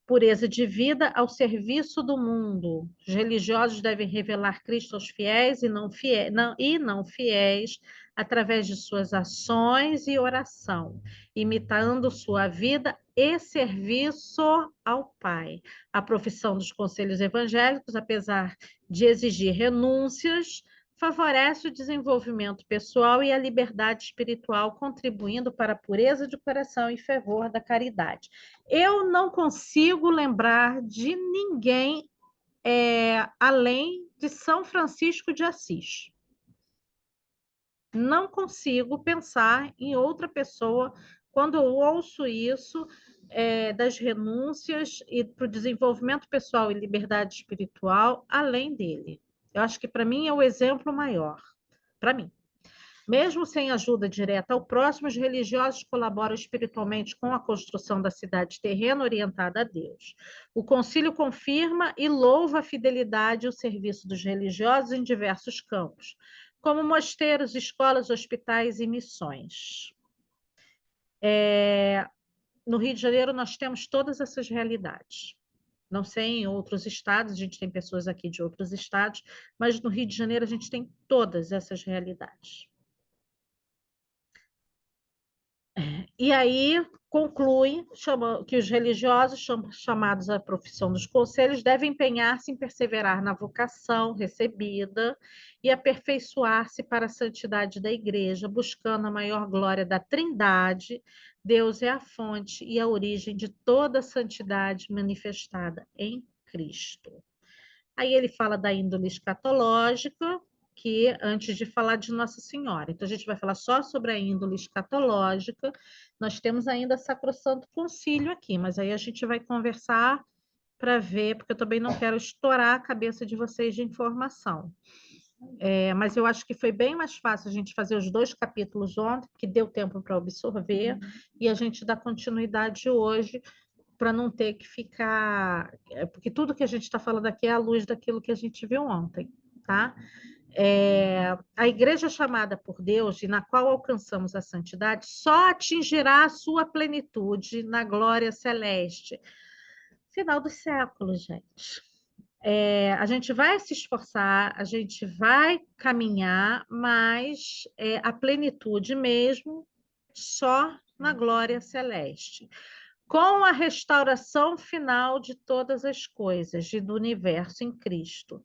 Pureza de vida ao serviço do mundo. Os religiosos devem revelar Cristo aos fiéis e não fiéis através de suas ações e oração, imitando sua vida e serviço ao Pai. A profissão dos conselhos evangélicos, apesar de exigir renúncias, favorece o desenvolvimento pessoal e a liberdade espiritual, contribuindo para a pureza de coração e fervor da caridade. Eu não consigo lembrar de ninguém além de São Francisco de Assis. Não consigo pensar em outra pessoa, quando eu ouço isso, das renúncias e para o desenvolvimento pessoal e liberdade espiritual, além dele. Eu acho que, para mim, é o exemplo maior. Para mim. Mesmo sem ajuda direta ao próximo, os religiosos colaboram espiritualmente com a construção da cidade terrena orientada a Deus. O concílio confirma e louva a fidelidade e o serviço dos religiosos em diversos campos, como mosteiros, escolas, hospitais e missões. No Rio de Janeiro, nós temos todas essas realidades. Não sei em outros estados, a gente tem pessoas aqui de outros estados, mas no Rio de Janeiro a gente tem todas essas realidades. E aí conclui que os religiosos chamados à profissão dos conselhos devem empenhar-se em perseverar na vocação recebida e aperfeiçoar-se para a santidade da igreja, buscando a maior glória da Trindade. Deus é a fonte e a origem de toda a santidade manifestada em Cristo. Aí ele fala da índole escatológica, que antes de falar de Nossa Senhora. Então, a gente vai falar só sobre a índole escatológica. Nós temos ainda Sacrosanto Concílio aqui, mas aí a gente vai conversar para ver, porque eu também não quero estourar a cabeça de vocês de informação. Mas eu acho que foi bem mais fácil a gente fazer os 2 capítulos ontem, que deu tempo para absorver, e a gente dá continuidade hoje, para não ter que ficar... Porque tudo que a gente está falando aqui é à luz daquilo que a gente viu ontem, tá? A igreja chamada por Deus e na qual alcançamos a santidade só atingirá a sua plenitude na glória celeste. Final dos séculos, gente. A gente vai se esforçar, a gente vai caminhar, mas a plenitude mesmo só na glória celeste. Com a restauração final de todas as coisas e do universo em Cristo.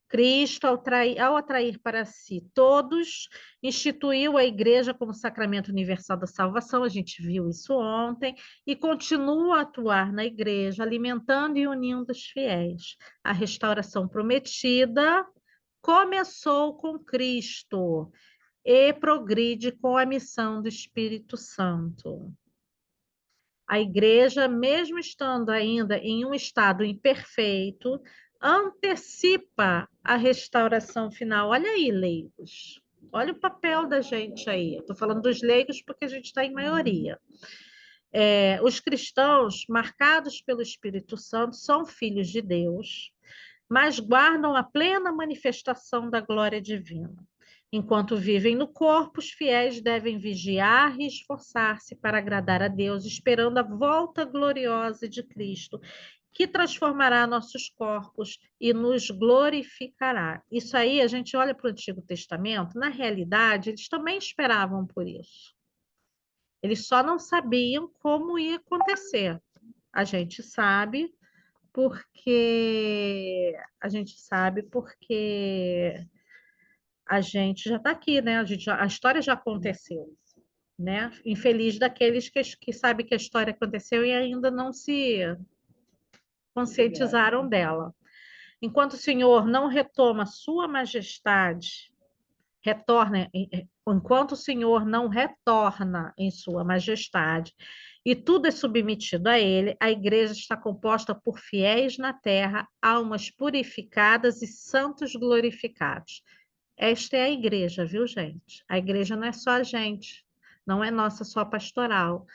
Cristo, ao atrair para si todos, instituiu a igreja como sacramento universal da salvação, a gente viu isso ontem, e continua a atuar na igreja, alimentando e unindo os fiéis. A restauração prometida começou com Cristo e progride com a missão do Espírito Santo. A igreja, mesmo estando ainda em um estado imperfeito, antecipa a restauração final. Olha aí, leigos. Olha o papel da gente aí. Estou falando dos leigos porque a gente está em maioria. Os cristãos, marcados pelo Espírito Santo, são filhos de Deus, mas guardam a plena manifestação da glória divina. Enquanto vivem no corpo, os fiéis devem vigiar e esforçar-se para agradar a Deus, esperando a volta gloriosa de Cristo, que transformará nossos corpos e nos glorificará. Isso aí, a gente olha para o Antigo Testamento, na realidade, eles também esperavam por isso. Eles só não sabiam como ia acontecer. A gente sabe porque a gente já está aqui, né? A história já aconteceu, né? Infeliz daqueles que sabem que a história aconteceu e ainda não se conscientizaram dela. Enquanto o Senhor não retoma sua majestade, enquanto o Senhor não retorna em sua majestade e tudo é submetido a ele, a igreja está composta por fiéis na terra, almas purificadas e santos glorificados. Esta é a igreja, viu, gente? A igreja não é só a gente, não é nossa só pastoral,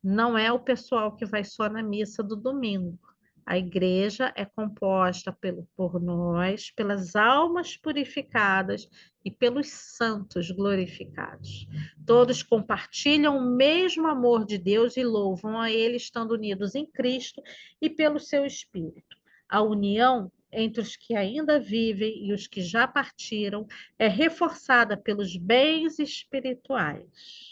não é o pessoal que vai só na missa do domingo. A igreja é composta por nós, pelas almas purificadas e pelos santos glorificados. Todos compartilham o mesmo amor de Deus e louvam a Ele, estando unidos em Cristo e pelo seu Espírito. A união entre os que ainda vivem e os que já partiram é reforçada pelos bens espirituais.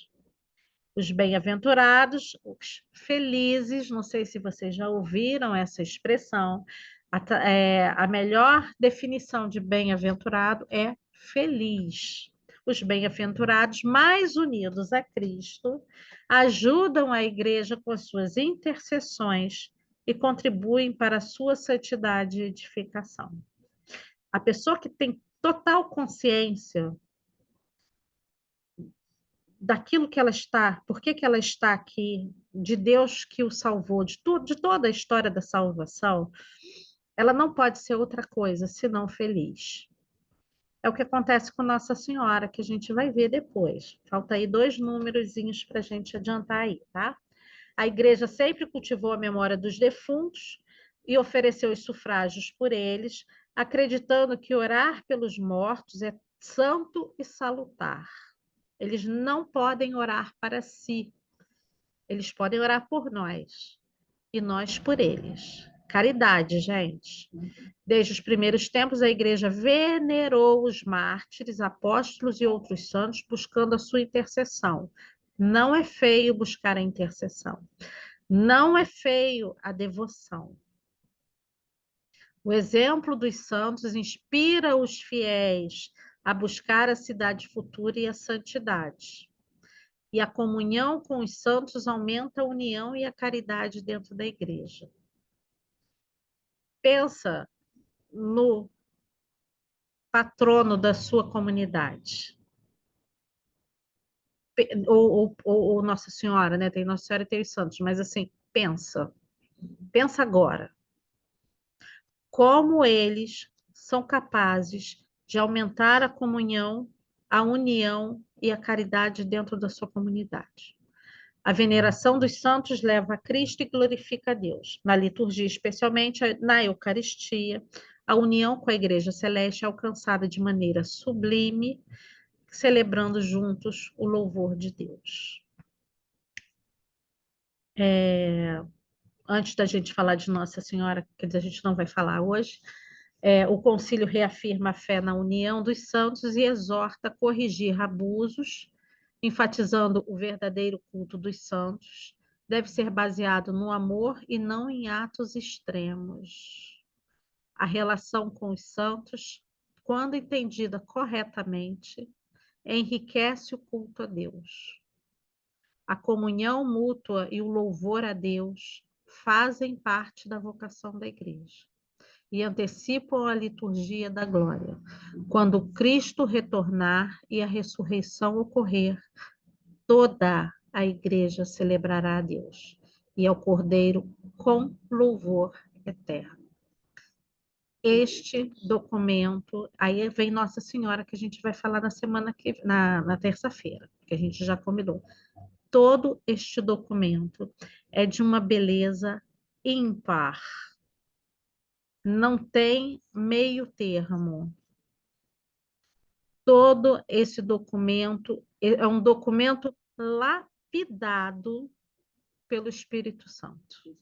Os bem-aventurados, os felizes, não sei se vocês já ouviram essa expressão, a melhor definição de bem-aventurado é feliz. Os bem-aventurados mais unidos a Cristo ajudam a igreja com as suas intercessões e contribuem para a sua santidade e edificação. A pessoa que tem total consciência daquilo que ela está, por que ela está aqui, de Deus que o salvou, de toda a história da salvação, ela não pode ser outra coisa senão feliz. É o que acontece com Nossa Senhora, que a gente vai ver depois. Falta aí 2 númerozinhos para a gente adiantar aí, tá? A igreja sempre cultivou a memória dos defuntos e ofereceu os sufrágios por eles, acreditando que orar pelos mortos é santo e salutar. Eles não podem orar para si. Eles podem orar por nós. E nós por eles. Caridade, gente. Desde os primeiros tempos, a igreja venerou os mártires, apóstolos e outros santos, buscando a sua intercessão. Não é feio buscar a intercessão. Não é feio a devoção. O exemplo dos santos inspira os fiéis a buscar a cidade futura e a santidade. E a comunhão com os santos aumenta a união e a caridade dentro da igreja. Pensa no patrono da sua comunidade. Ou Nossa Senhora, né? Tem Nossa Senhora e tem os santos, mas assim, pensa agora. Como eles são capazes de aumentar a comunhão, a união e a caridade dentro da sua comunidade. A veneração dos santos leva a Cristo e glorifica a Deus. Na liturgia, especialmente na Eucaristia, a união com a Igreja Celeste é alcançada de maneira sublime, celebrando juntos o louvor de Deus. Antes da gente falar de Nossa Senhora, quer dizer, a gente não vai falar hoje, o concílio reafirma a fé na união dos santos e exorta a corrigir abusos, enfatizando o verdadeiro culto dos santos. Deve ser baseado no amor e não em atos extremos. A relação com os santos, quando entendida corretamente, enriquece o culto a Deus. A comunhão mútua e o louvor a Deus fazem parte da vocação da igreja e antecipam a liturgia da glória. Quando Cristo retornar e a ressurreição ocorrer, toda a igreja celebrará a Deus e ao Cordeiro com louvor eterno. Este documento, aí vem Nossa Senhora, que a gente vai falar na terça-feira, que a gente já combinou. Todo este documento é de uma beleza ímpar. Não tem meio termo. Todo esse documento é um documento lapidado pelo Espírito Santo.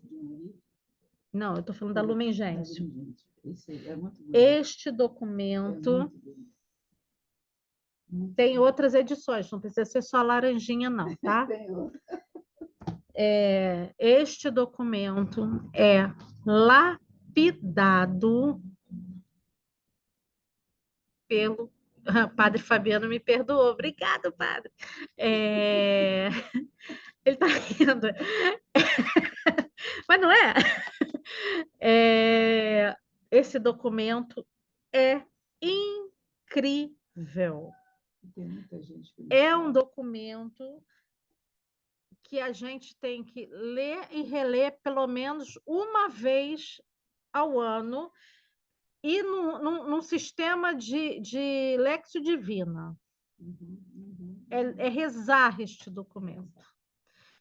Não, eu estou falando da Lumen Gentium. Este documento tem outras edições, não precisa ser só laranjinha, não, tá? Este documento é lapidado pelo Padre Fabiano, me perdoou. Obrigado, padre. Ele está rindo. Mas não é? Esse documento é incrível. É um documento que a gente tem que ler e reler pelo menos uma vez ao ano e num sistema de Lexio Divina. É rezar este documento.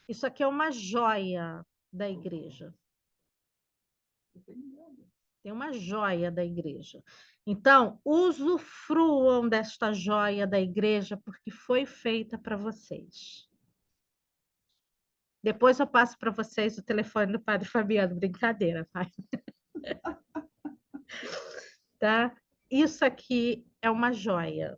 Isso aqui é uma joia da igreja. Tem uma joia da igreja. Então, usufruam desta joia da igreja, porque foi feita para vocês. Depois eu passo para vocês o telefone do Padre Fabiano. Brincadeira, pai. Tá? Isso aqui é uma joia.